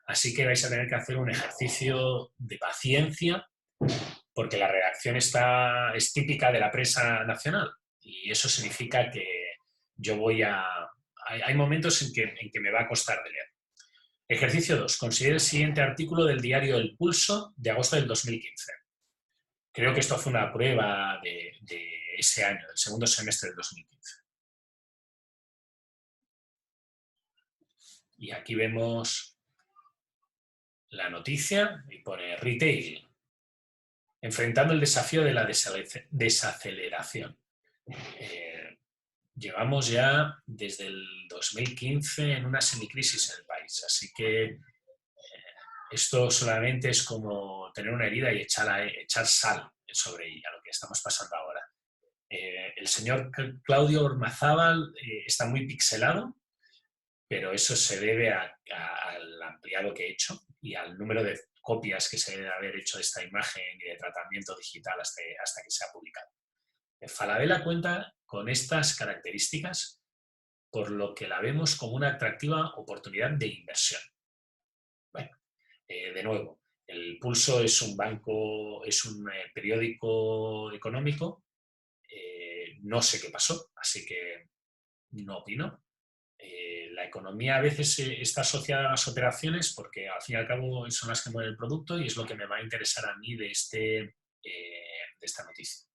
así que vais a tener que hacer un ejercicio de paciencia, porque la redacción es típica de la prensa nacional, y eso significa que yo voy a... Hay momentos en que me va a costar de leer. Ejercicio 2. Considere el siguiente artículo del diario El Pulso de agosto del 2015. Creo que esto fue una prueba de ese año, del segundo semestre del 2015. Y aquí vemos la noticia y pone retail, enfrentando el desafío de la desaceleración. Llevamos ya desde el 2015 en una semicrisis en el país, así que esto solamente es como tener una herida y echar sal sobre ella, lo que estamos pasando ahora. El señor Claudio Ormazábal está muy pixelado, pero eso se debe al ampliado que he hecho y al número de copias que se debe haber hecho de esta imagen y de tratamiento digital hasta que se ha publicado. Falabella cuenta con estas características, por lo que la vemos como una atractiva oportunidad de inversión. Bueno, de nuevo, El Pulso es un periódico económico. No sé qué pasó, así que no opino. La economía a veces está asociada a las operaciones porque al fin y al cabo son las que mueven el producto y es lo que me va a interesar a mí de este esta noticia.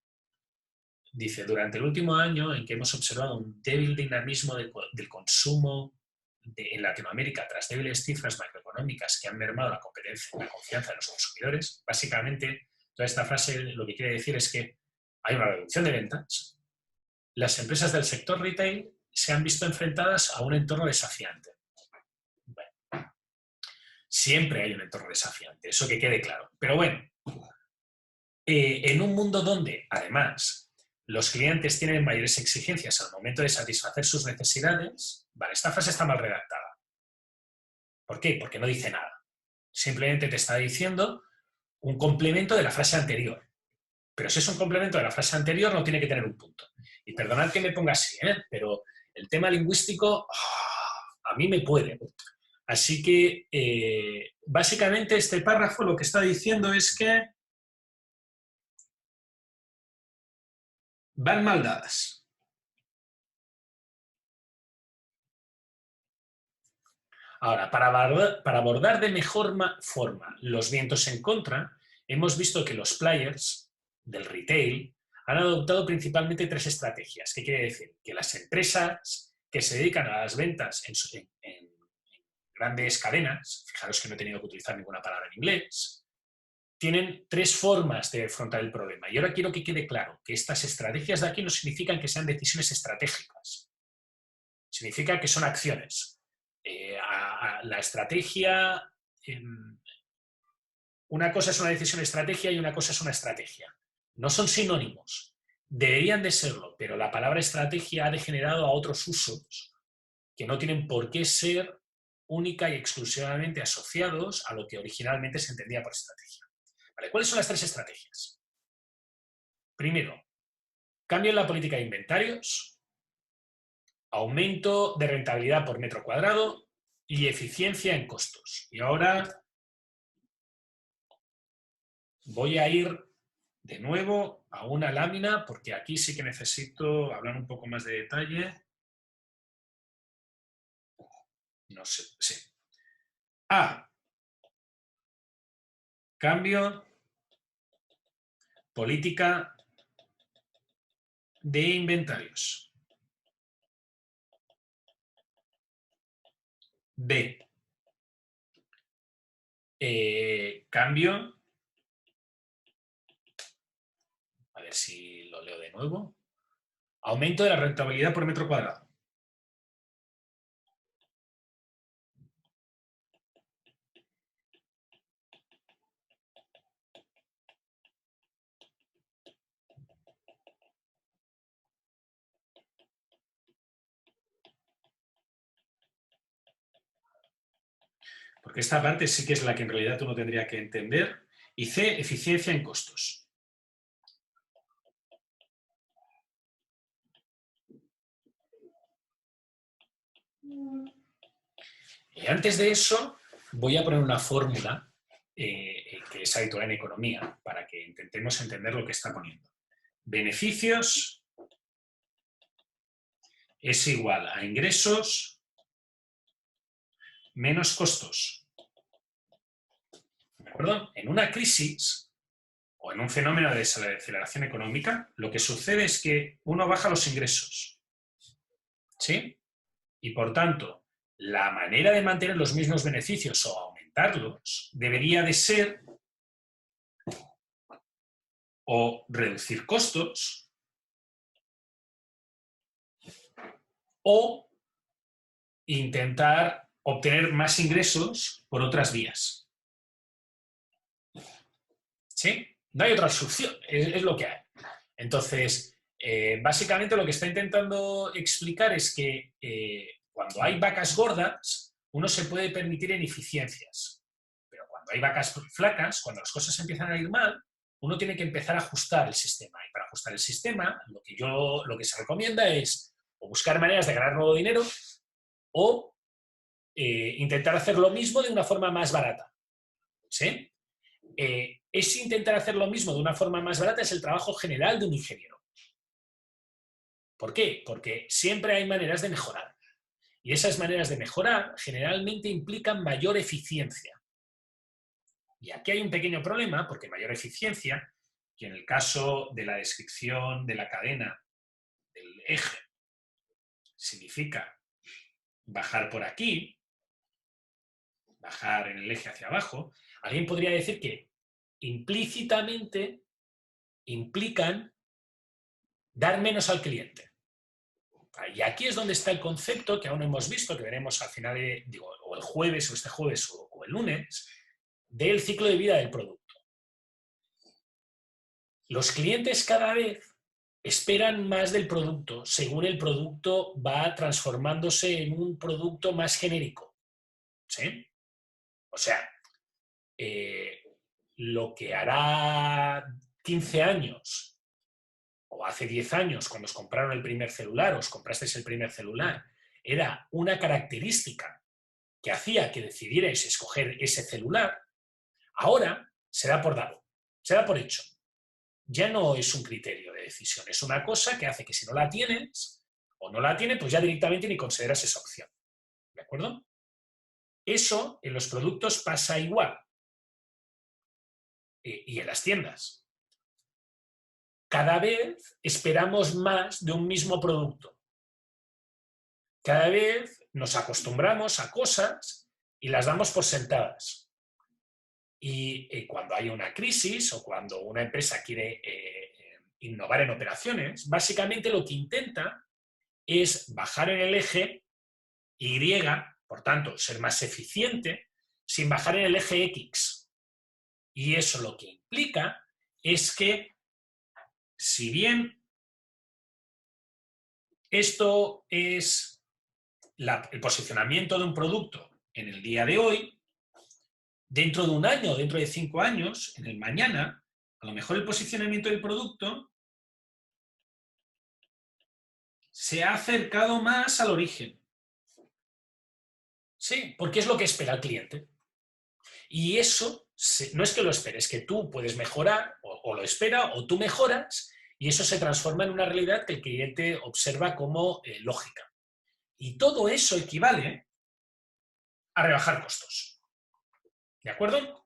Dice, durante el último año en que hemos observado un débil dinamismo del consumo en Latinoamérica tras débiles cifras macroeconómicas que han mermado la confianza de los consumidores, básicamente toda esta frase lo que quiere decir es que hay una reducción de ventas. Las empresas del sector retail se han visto enfrentadas a un entorno desafiante. Bueno, siempre hay un entorno desafiante, eso que quede claro. Pero bueno, en un mundo donde, además, los clientes tienen mayores exigencias al momento de satisfacer sus necesidades, vale, esta frase está mal redactada. ¿Por qué? Porque no dice nada. Simplemente te está diciendo un complemento de la frase anterior. Pero si es un complemento de la frase anterior, no tiene que tener un punto. Y perdonad que me ponga así, pero el tema lingüístico a mí me puede. Así que, básicamente, este párrafo lo que está diciendo es que van mal dadas. Ahora, para abordar de mejor forma los vientos en contra, hemos visto que los players del retail han adoptado principalmente 3 estrategias. ¿Qué quiere decir? Que las empresas que se dedican a las ventas en grandes cadenas, fijaros que no he tenido que utilizar ninguna palabra en inglés, tienen 3 formas de afrontar el problema. Y ahora quiero que quede claro que estas estrategias de aquí no significan que sean decisiones estratégicas. Significa que son acciones. La estrategia, una cosa es una decisión estrategia y una cosa es una estrategia. No son sinónimos. Deberían de serlo, pero la palabra estrategia ha degenerado a otros usos que no tienen por qué ser única y exclusivamente asociados a lo que originalmente se entendía por estrategia. ¿Vale? ¿Cuáles son las 3 estrategias? Primero, cambio en la política de inventarios, aumento de rentabilidad por metro cuadrado y eficiencia en costos. Y ahora voy a ir de nuevo a una lámina porque aquí sí que necesito hablar un poco más de detalle. No sé, sí. Cambio, política de inventarios. B, cambio, a ver si lo leo de nuevo, aumento de la rentabilidad por metro cuadrado. Porque esta parte sí que es la que en realidad tú no tendrías que entender. Y C, eficiencia en costos. Y antes de eso, voy a poner una fórmula que es habitual en economía, para que intentemos entender lo que está poniendo. Beneficios es igual a ingresos menos costos. ¿De acuerdo? En una crisis o en un fenómeno de desaceleración económica, lo que sucede es que uno baja los ingresos. ¿Sí? Y por tanto, la manera de mantener los mismos beneficios o aumentarlos debería de ser o reducir costos o intentar obtener más ingresos por otras vías. ¿Sí? No hay otra solución, es lo que hay. Entonces, básicamente lo que está intentando explicar es que cuando hay vacas gordas, uno se puede permitir ineficiencias. Pero cuando hay vacas flacas, cuando las cosas empiezan a ir mal, uno tiene que empezar a ajustar el sistema. Y para ajustar el sistema, lo que se recomienda es o buscar maneras de ganar nuevo dinero o intentar hacer lo mismo de una forma más barata. ¿Sí? Ese intentar hacer lo mismo de una forma más barata es el trabajo general de un ingeniero. ¿Por qué? Porque siempre hay maneras de mejorar. Y esas maneras de mejorar generalmente implican mayor eficiencia. Y aquí hay un pequeño problema, porque mayor eficiencia que en el caso de la descripción de la cadena del eje significa bajar por aquí, bajar en el eje hacia abajo, alguien podría decir que implícitamente implican dar menos al cliente. Y aquí es donde está el concepto que aún no hemos visto, que veremos al final, o el jueves, o este jueves, o el lunes, del ciclo de vida del producto. Los clientes cada vez esperan más del producto según el producto va transformándose en un producto más genérico. ¿Sí? O sea, lo que hará 15 años o hace 10 años, cuando os compraron el primer celular, os comprasteis el primer celular, era una característica que hacía que decidierais escoger ese celular, ahora se da por dado, se da por hecho. Ya no es un criterio de decisión, es una cosa que hace que si no la tienes o no la tienes, pues ya directamente ni consideras esa opción. ¿De acuerdo? Eso en los productos pasa igual. Y en las tiendas. Cada vez esperamos más de un mismo producto. Cada vez nos acostumbramos a cosas y las damos por sentadas. Y cuando hay una crisis o cuando una empresa quiere innovar en operaciones, básicamente lo que intenta es bajar en el eje Y, por tanto, ser más eficiente, sin bajar en el eje X. Y eso lo que implica es que, si bien esto es el posicionamiento de un producto en el día de hoy, dentro de un año, dentro de 5 años, en el mañana, a lo mejor el posicionamiento del producto se ha acercado más al origen. Sí, porque es lo que espera el cliente. Y eso no es que lo esperes, es que tú puedes mejorar, o lo espera, o tú mejoras, y eso se transforma en una realidad que el cliente observa como lógica. Y todo eso equivale a rebajar costos. ¿De acuerdo?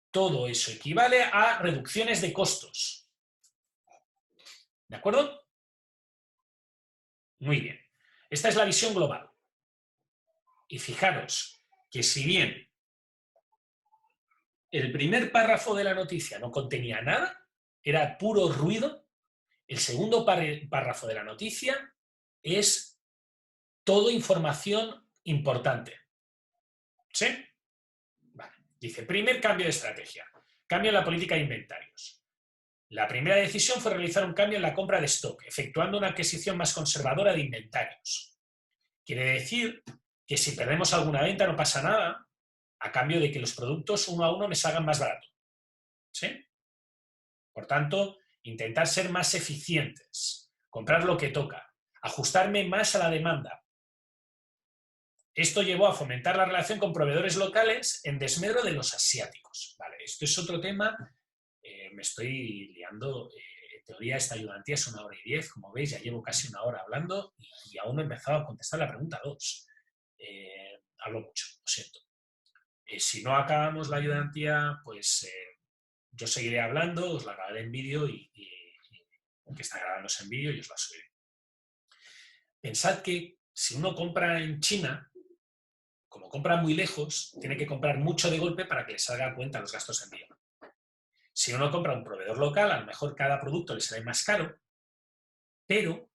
Todo eso equivale a reducciones de costos. ¿De acuerdo? Muy bien. Esta es la visión global. Y fijaros que si bien el primer párrafo de la noticia no contenía nada, era puro ruido, el segundo párrafo de la noticia es todo información importante. ¿Sí? Vale. Dice, primer cambio de estrategia. Cambio en la política de inventarios. La primera decisión fue realizar un cambio en la compra de stock, efectuando una adquisición más conservadora de inventarios. Quiere decir que si perdemos alguna venta no pasa nada, a cambio de que los productos uno a uno me salgan más barato. ¿Sí? Por tanto, intentar ser más eficientes, comprar lo que toca, ajustarme más a la demanda. Esto llevó a fomentar la relación con proveedores locales en desmedro de los asiáticos. Vale, esto es otro tema, me estoy liando. En teoría esta ayudantía es 1 hora y 10, como veis, ya llevo casi 1 hora hablando y aún no he empezado a contestar la pregunta 2. Hablo mucho, lo siento. Si no acabamos la ayudantía, pues yo seguiré hablando, os la grabaré en vídeo y que está grabándose en vídeo y os la subiré. Pensad que si uno compra en China, como compra muy lejos, tiene que comprar mucho de golpe para que le salga a cuenta los gastos de envío. Si uno compra un proveedor local, a lo mejor cada producto le sale más caro, pero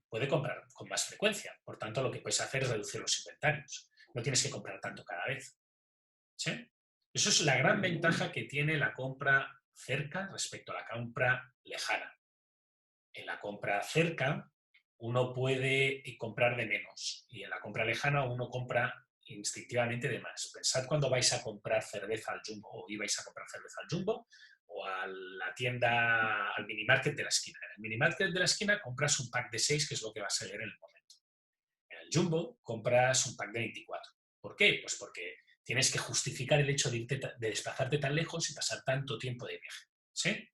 puede comprar con más frecuencia. Por tanto, lo que puedes hacer es reducir los inventarios. No tienes que comprar tanto cada vez. ¿Sí? Eso es la gran ventaja que tiene la compra cerca respecto a la compra lejana. En la compra cerca uno puede comprar de menos y en la compra lejana uno compra instintivamente de más. Pensad cuando vais a comprar cerveza al Jumbo o ibais a comprar cerveza al Jumbo o a la tienda, al minimarket de la esquina. En el minimarket de la esquina compras un pack de 6, que es lo que vas a leer en el momento. En el Jumbo compras un pack de 24. ¿Por qué? Pues porque tienes que justificar el hecho de desplazarte tan lejos y pasar tanto tiempo de viaje. ¿Sí?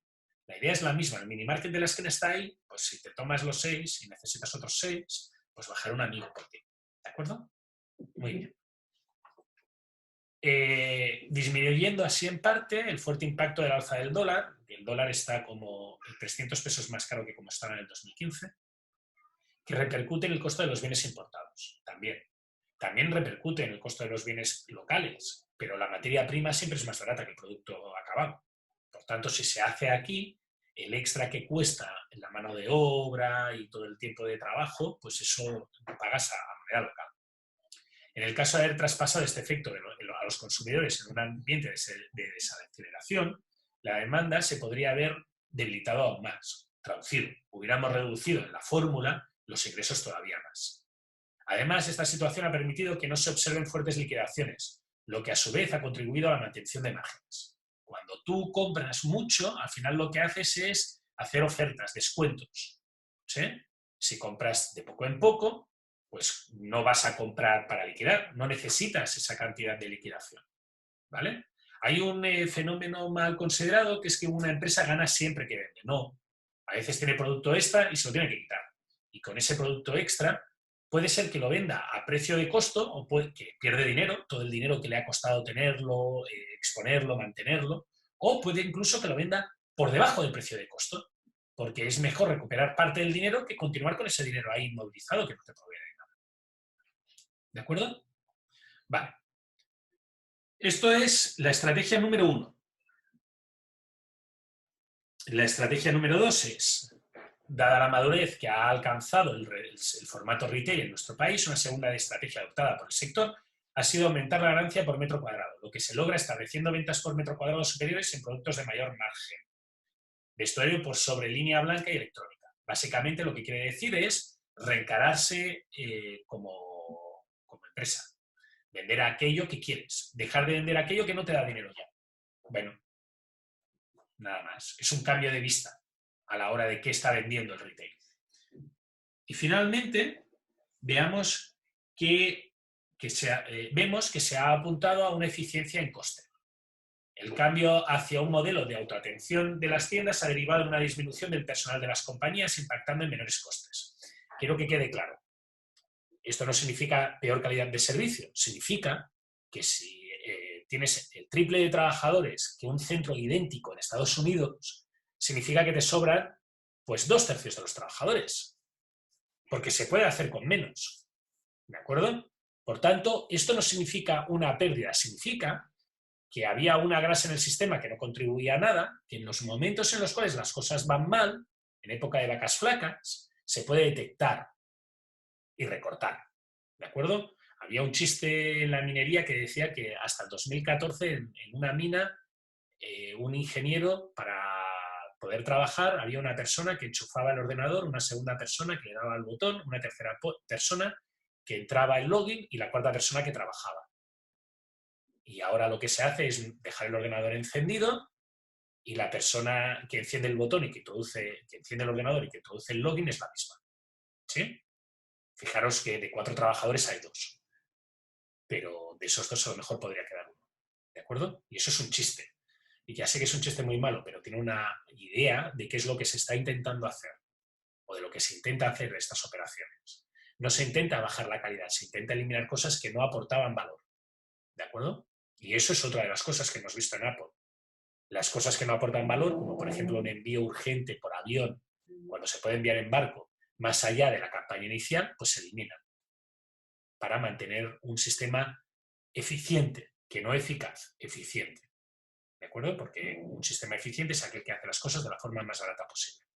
La idea es la misma. El minimarket de la esquina está ahí, pues si te tomas los 6 y necesitas otros 6, pues bajar un amigo por ti. ¿De acuerdo? Muy bien. disminuyendo así en parte el fuerte impacto del alza del dólar. El dólar está como 300 pesos más caro que como estaba en el 2015, que repercute en el costo de los bienes importados. También repercute en el costo de los bienes locales, pero la materia prima siempre es más barata que el producto acabado. Por tanto, si se hace aquí, el extra que cuesta en la mano de obra y todo el tiempo de trabajo, pues eso lo pagas a moneda local. En el caso de haber traspasado este efecto a los consumidores en un ambiente de desaceleración, la demanda se podría haber debilitado aún más. Traducido, hubiéramos reducido en la fórmula los ingresos todavía más. Además, esta situación ha permitido que no se observen fuertes liquidaciones, lo que a su vez ha contribuido a la mantención de márgenes. Cuando tú compras mucho, al final lo que haces es hacer ofertas, descuentos. ¿Sí? Si compras de poco en poco, pues no vas a comprar para liquidar, no necesitas esa cantidad de liquidación. ¿Vale? Hay un fenómeno mal considerado que es que una empresa gana siempre que vende. No, a veces tiene producto extra y se lo tiene que quitar. Y con ese producto extra puede ser que lo venda a precio de costo o que pierde dinero, todo el dinero que le ha costado tenerlo, exponerlo, mantenerlo, o puede incluso que lo venda por debajo del precio de costo, porque es mejor recuperar parte del dinero que continuar con ese dinero ahí inmovilizado que no te provee de nada. ¿De acuerdo? Vale. Esto es la estrategia número 1. La estrategia número 2 es, dada la madurez que ha alcanzado el formato retail en nuestro país, una segunda estrategia adoptada por el sector ha sido aumentar la ganancia por metro cuadrado, lo que se logra estableciendo ventas por metro cuadrado superiores en productos de mayor margen. Vestuario por sobre línea blanca y electrónica. Básicamente lo que quiere decir es reencararse como empresa. Vender aquello que quieres. Dejar de vender aquello que no te da dinero ya. Bueno, nada más. Es un cambio de vista a la hora de qué está vendiendo el retail. Y finalmente, vemos que se ha apuntado a una eficiencia en coste. El cambio hacia un modelo de autoatención de las tiendas ha derivado en una disminución del personal de las compañías, impactando en menores costes. Quiero que quede claro. Esto no significa peor calidad de servicio, significa que si tienes el triple de trabajadores que un centro idéntico en Estados Unidos, significa que te sobran pues 2/3 de los trabajadores, porque se puede hacer con menos. ¿De acuerdo? Por tanto, esto no significa una pérdida, significa que había una grasa en el sistema que no contribuía a nada, que en los momentos en los cuales las cosas van mal, en época de vacas flacas, se puede detectar y recortar. ¿De acuerdo? Había un chiste en la minería que decía que hasta el 2014 en una mina, un ingeniero, para poder trabajar, había una persona que enchufaba el ordenador, una segunda persona que le daba el botón, una tercera persona que entraba el login y la cuarta persona que trabajaba. Y ahora lo que se hace es dejar el ordenador encendido y la persona que enciende el botón y que enciende el ordenador y que introduce el login es la misma. ¿Sí? Fijaros que de 4 trabajadores hay 2. Pero de esos 2 a lo mejor podría quedar 1. ¿De acuerdo? Y eso es un chiste. Y ya sé que es un chiste muy malo, pero tiene una idea de qué es lo que se está intentando hacer o de lo que se intenta hacer de estas operaciones. No se intenta bajar la calidad, se intenta eliminar cosas que no aportaban valor. ¿De acuerdo? Y eso es otra de las cosas que hemos visto en Apple. Las cosas que no aportan valor, como por ejemplo un envío urgente por avión, cuando se puede enviar en barco, más allá de la campaña inicial, pues se eliminan para mantener un sistema eficiente, que no eficaz, eficiente. ¿De acuerdo? Porque un sistema eficiente es aquel que hace las cosas de la forma más barata posible.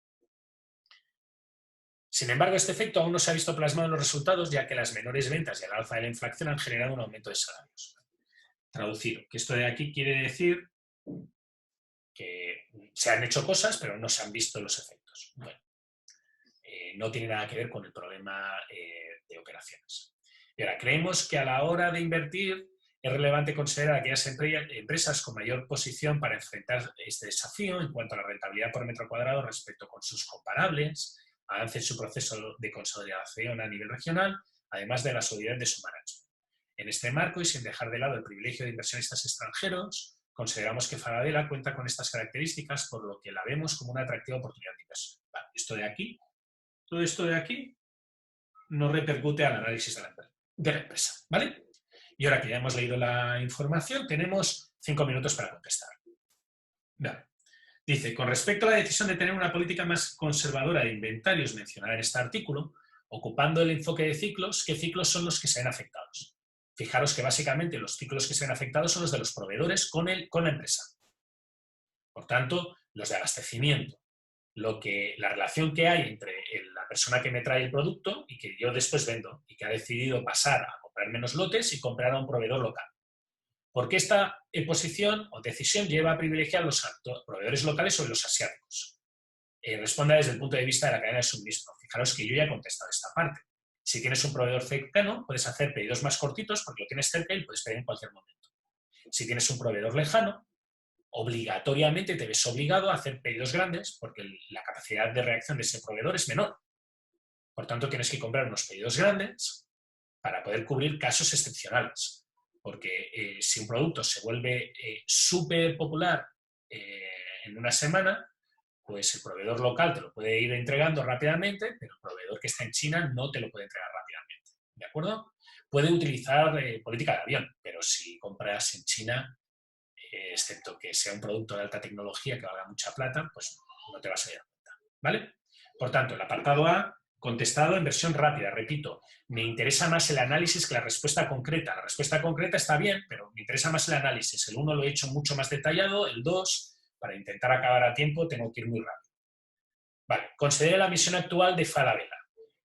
Sin embargo, este efecto aún no se ha visto plasmado en los resultados, ya que las menores ventas y el alza de la inflación han generado un aumento de salarios. Traducido, que esto de aquí quiere decir que se han hecho cosas, pero no se han visto los efectos. Bueno, no tiene nada que ver con el problema de operaciones. Y ahora, creemos que a la hora de invertir es relevante considerar aquellas empresas con mayor posición para enfrentar este desafío en cuanto a la rentabilidad por metro cuadrado respecto con sus comparables, avance en su proceso de consolidación a nivel regional, además de la solidez de su management. En este marco, y sin dejar de lado el privilegio de inversionistas extranjeros, consideramos que Falabella cuenta con estas características, por lo que la vemos como una atractiva oportunidad de inversión. Vale, todo esto de aquí no repercute al análisis de la empresa, ¿vale? Y ahora que ya hemos leído la información, tenemos 5 minutos para contestar. Vale. Dice, con respecto a la decisión de tener una política más conservadora de inventarios mencionada en este artículo, ocupando el enfoque de ciclos, ¿qué ciclos son los que se ven afectados? Fijaros que básicamente los ciclos que se ven afectados son los de los proveedores con la empresa. Por tanto, los de abastecimiento. La relación que hay entre la persona que me trae el producto y que yo después vendo y que ha decidido pasar a comprar menos lotes y comprar a un proveedor local. ¿Por qué esta posición o decisión lleva a privilegiar a los proveedores locales sobre los asiáticos? Responda desde el punto de vista de la cadena de suministro. Fijaros que yo ya he contestado esta parte. Si tienes un proveedor cercano, puedes hacer pedidos más cortitos porque lo tienes cerca y lo puedes pedir en cualquier momento. Si tienes un proveedor lejano, obligatoriamente te ves obligado a hacer pedidos grandes porque la capacidad de reacción de ese proveedor es menor. Por tanto, tienes que comprar unos pedidos grandes para poder cubrir casos excepcionales. Porque si un producto se vuelve súper popular en una semana, pues el proveedor local te lo puede ir entregando rápidamente, pero el proveedor que está en China no te lo puede entregar rápidamente. ¿De acuerdo? Puede utilizar política de avión, pero si compras en China, excepto que sea un producto de alta tecnología que valga mucha plata, pues no te vas a dar cuenta. ¿Vale? Por tanto, el apartado A, contestado en versión rápida. Repito, me interesa más el análisis que la respuesta concreta. La respuesta concreta está bien, pero me interesa más el análisis. El 1 lo he hecho mucho más detallado, el 2... para intentar acabar a tiempo, tengo que ir muy rápido. Vale, considere la misión actual de Falabella.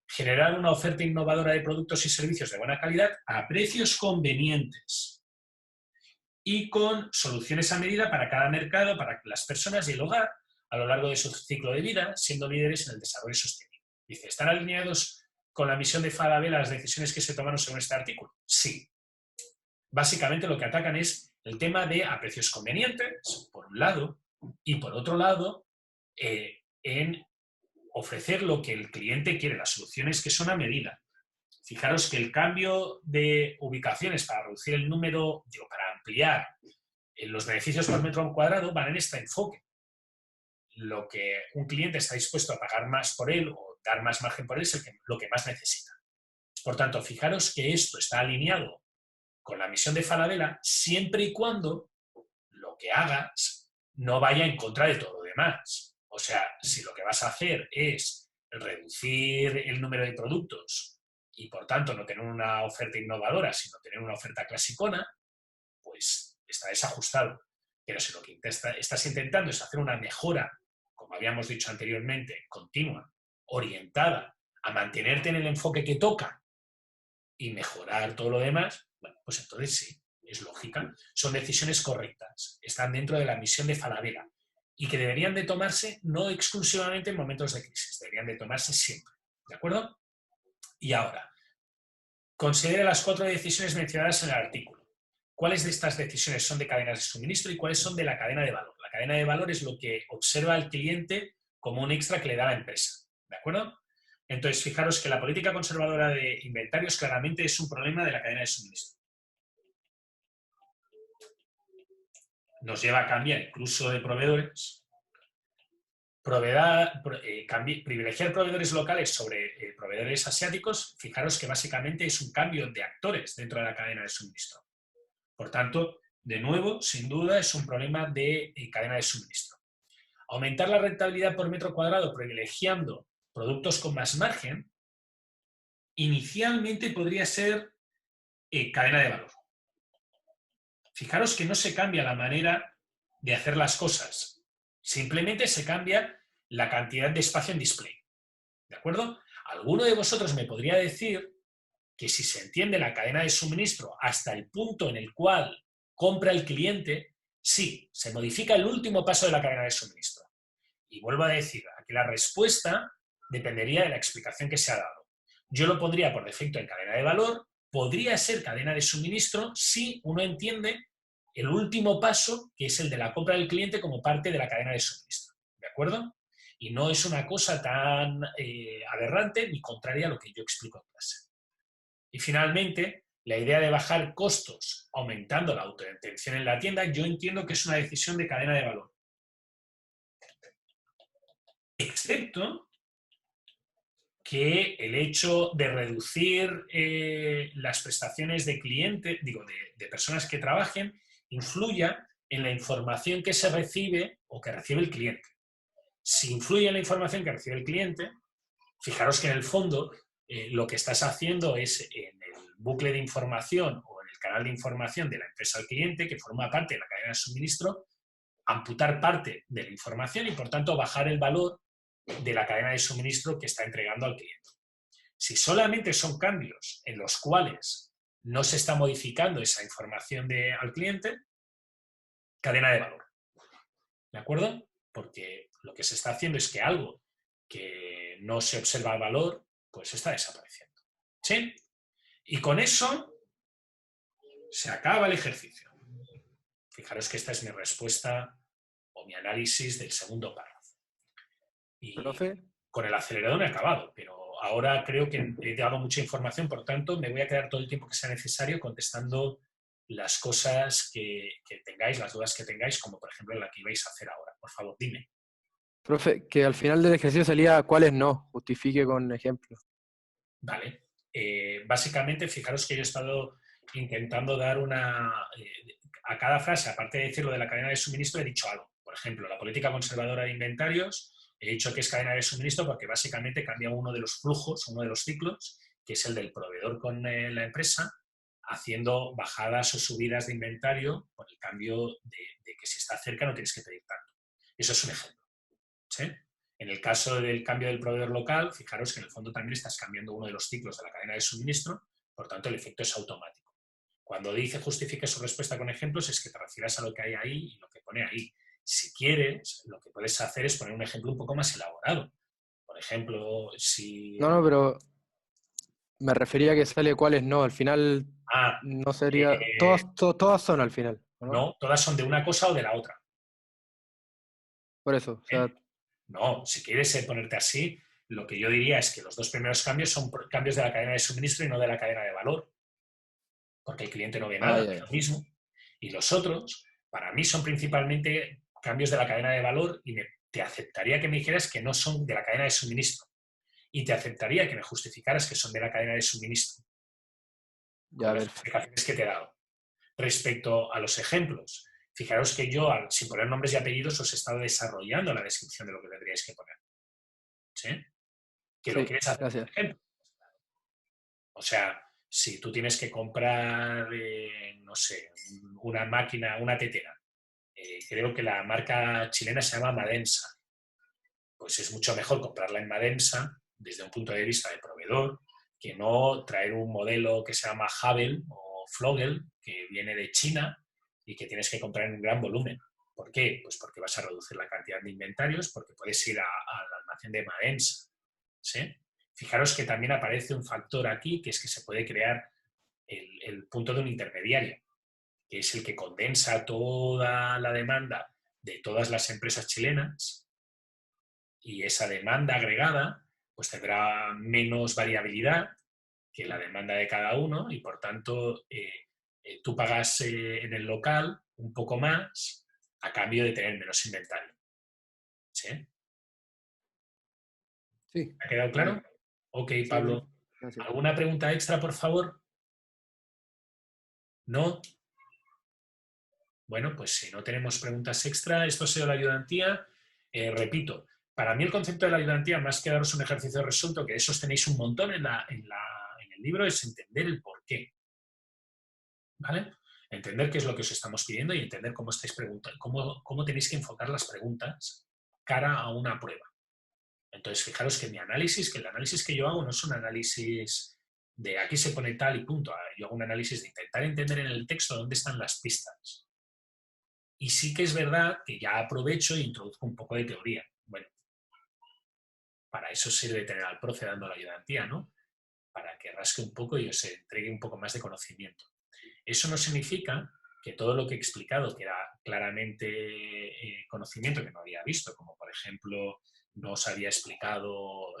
Generar una oferta innovadora de productos y servicios de buena calidad a precios convenientes y con soluciones a medida para cada mercado, para las personas y el hogar a lo largo de su ciclo de vida, siendo líderes en el desarrollo sostenible. Dice, ¿están alineados con la misión de Falabella las decisiones que se tomaron según este artículo? Sí. Básicamente lo que atacan es el tema de a precios convenientes, por un lado, y por otro lado, en ofrecer lo que el cliente quiere, las soluciones que son a medida. Fijaros que el cambio de ubicaciones para reducir el número, para ampliar los beneficios por metro cuadrado van en este enfoque. Lo que un cliente está dispuesto a pagar más por él o dar más margen por él es lo que más necesita. Por tanto, fijaros que esto está alineado con la misión de Falabella siempre y cuando lo que hagas no vaya en contra de todo lo demás. O sea, si lo que vas a hacer es reducir el número de productos y, por tanto, no tener una oferta innovadora, sino tener una oferta clasicona, pues está desajustado. Pero si lo que estás intentando es hacer una mejora, como habíamos dicho anteriormente, continua, orientada a mantenerte en el enfoque que toca y mejorar todo lo demás, bueno, pues entonces sí, es lógica. Son decisiones correctas, están dentro de la misión de Falabella y que deberían de tomarse no exclusivamente en momentos de crisis, deberían de tomarse siempre. ¿De acuerdo? Y ahora, considere las 4 decisiones mencionadas en el artículo. ¿Cuáles de estas decisiones son de cadenas de suministro y cuáles son de la cadena de valor? La cadena de valor es lo que observa el cliente como un extra que le da la empresa. ¿De acuerdo? Entonces, fijaros que la política conservadora de inventarios claramente es un problema de la cadena de suministro. Nos lleva a cambiar incluso de proveedores. Privilegiar proveedores locales sobre proveedores asiáticos, fijaros que básicamente es un cambio de actores dentro de la cadena de suministro. Por tanto, de nuevo, sin duda, es un problema de cadena de suministro. Aumentar la rentabilidad por metro cuadrado privilegiando productos con más margen, inicialmente podría ser cadena de valor. Fijaros que no se cambia la manera de hacer las cosas, simplemente se cambia la cantidad de espacio en display. ¿De acuerdo? Alguno de vosotros me podría decir que si se entiende la cadena de suministro hasta el punto en el cual compra el cliente, sí, se modifica el último paso de la cadena de suministro. Y vuelvo a decir, aquí la respuesta dependería de la explicación que se ha dado. Yo lo pondría por defecto en cadena de valor, podría ser cadena de suministro si uno entiende el último paso, que es el de la compra del cliente como parte de la cadena de suministro. ¿De acuerdo? Y no es una cosa tan aberrante ni contraria a lo que yo explico en clase. Y finalmente, la idea de bajar costos aumentando la autodetención en la tienda, yo entiendo que es una decisión de cadena de valor. Excepto que el hecho de reducir las prestaciones de cliente, digo, de personas que trabajen, influya en la información que se recibe o que recibe el cliente. Si influye en la información que recibe el cliente, fijaros que en el fondo lo que estás haciendo es en el bucle de información o en el canal de información de la empresa al cliente, que forma parte de la cadena de suministro, amputar parte de la información y, por tanto, bajar el valor de la cadena de suministro que está entregando al cliente. Si solamente son cambios en los cuales no se está modificando esa información al cliente, cadena de valor. ¿De acuerdo? Porque lo que se está haciendo es que algo que no se observa el valor, pues está desapareciendo. ¿Sí? Y con eso se acaba el ejercicio. Fijaros que esta es mi respuesta o mi análisis del segundo párrafo. Y Profe, con el acelerador me he acabado, pero ahora creo que he dado mucha información, por tanto, me voy a quedar todo el tiempo que sea necesario contestando las cosas que tengáis, las dudas que tengáis, como por ejemplo la que ibais a hacer ahora. Por favor, dime. profe, que al final del ejercicio salía cuáles no, justifique con ejemplos. Vale. Básicamente, fijaros que yo he estado intentando dar a cada frase, aparte de decir lo de la cadena de suministro, he dicho algo. Por ejemplo, la política conservadora de inventarios, he dicho que es cadena de suministro porque básicamente cambia uno de los flujos, uno de los ciclos, que es el del proveedor con la empresa, haciendo bajadas o subidas de inventario por el cambio de que si está cerca no tienes que pedir tanto. Eso es un ejemplo. ¿Sí? En el caso del cambio del proveedor local, fijaros que en el fondo también estás cambiando uno de los ciclos de la cadena de suministro, por tanto el efecto es automático. Cuando dice justifique su respuesta con ejemplos es que te refieras a lo que hay ahí y lo que pone ahí. Si quieres, lo que puedes hacer es poner un ejemplo un poco más elaborado. Por ejemplo, si... No, pero me refería a que sale cuáles no. Al final Ah, no sería. Todas son al final, ¿o no? no, todas son de una cosa o de la otra. Por eso. O sea, No, si quieres ponerte así, lo que yo diría es que los dos primeros cambios son cambios de la cadena de suministro y no de la cadena de valor, porque el cliente no ve nada, ya, es ya. lo mismo. Y los otros, para mí, son principalmente cambios de la cadena de valor y te aceptaría que me dijeras que no son de la cadena de suministro. Y te aceptaría que me justificaras que son de la cadena de suministro, Ya, con las perfecto. explicaciones que te he dado. Respecto a los ejemplos, fijaros que yo, sin poner nombres y apellidos, os he estado desarrollando la descripción de lo que tendríais que poner. ¿Sí? Que lo Sí, quieres hacer, por gracias. ejemplo. O sea, si tú tienes que comprar, no sé, una máquina, una tetera, creo que la marca chilena se llama Madensa, pues es mucho mejor comprarla en Madensa desde un punto de vista de proveedor que no traer un modelo que se llama Havel o Flogel, que viene de China y que tienes que comprar en un gran volumen. ¿Por qué? Pues porque vas a reducir la cantidad de inventarios, porque puedes ir al almacén de Madensa. ¿Sí? Fijaros que también aparece un factor aquí, que es que se puede crear el punto de un intermediario, que es el que condensa toda la demanda de todas las empresas chilenas y esa demanda agregada pues tendrá menos variabilidad que la demanda de cada uno y por tanto tú pagas en el local un poco más a cambio de tener menos inventario. ¿Sí? Sí. ¿Ha quedado claro? Ok, Sí, Pablo. gracias. ¿Alguna pregunta extra, por favor? ¿No? Bueno, pues si no tenemos preguntas extra, esto ha sido la ayudantía. Repito, para mí el concepto de la ayudantía, más que daros un ejercicio resuelto, que de esos tenéis un montón en el libro, es entender el porqué. ¿Vale? Entender qué es lo que os estamos pidiendo y entender cómo estáis preguntando, cómo tenéis que enfocar las preguntas cara a una prueba. Entonces, fijaros que el análisis que yo hago no es un análisis de aquí se pone tal y punto. Yo hago un análisis de intentar entender en el texto dónde están las pistas. Y sí que es verdad que ya aprovecho e introduzco un poco de teoría. Bueno, para eso sirve tener al profe dando la ayudantía, ¿no? Para que rasque un poco y os entregue un poco más de conocimiento. Eso no significa que todo lo que he explicado, que era claramente conocimiento que no había visto, como por ejemplo no os había explicado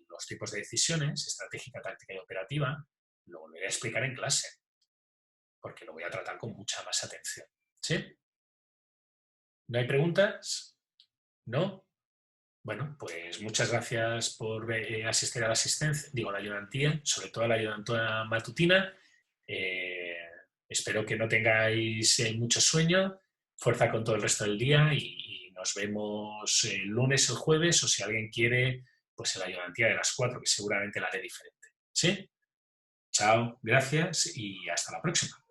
los tipos de decisiones, estratégica, táctica y operativa, lo volveré a explicar en clase, porque lo voy a tratar con mucha más atención. ¿Sí? ¿No hay preguntas? ¿No? Bueno, pues muchas gracias por asistir a la asistencia, digo, a la ayudantía, sobre todo a la ayudantía matutina. Espero que no tengáis mucho sueño, fuerza con todo el resto del día y nos vemos el lunes o el jueves, o si alguien quiere, pues en la ayudantía de las 4, que seguramente la haré diferente. ¿Sí? Chao, gracias y hasta la próxima.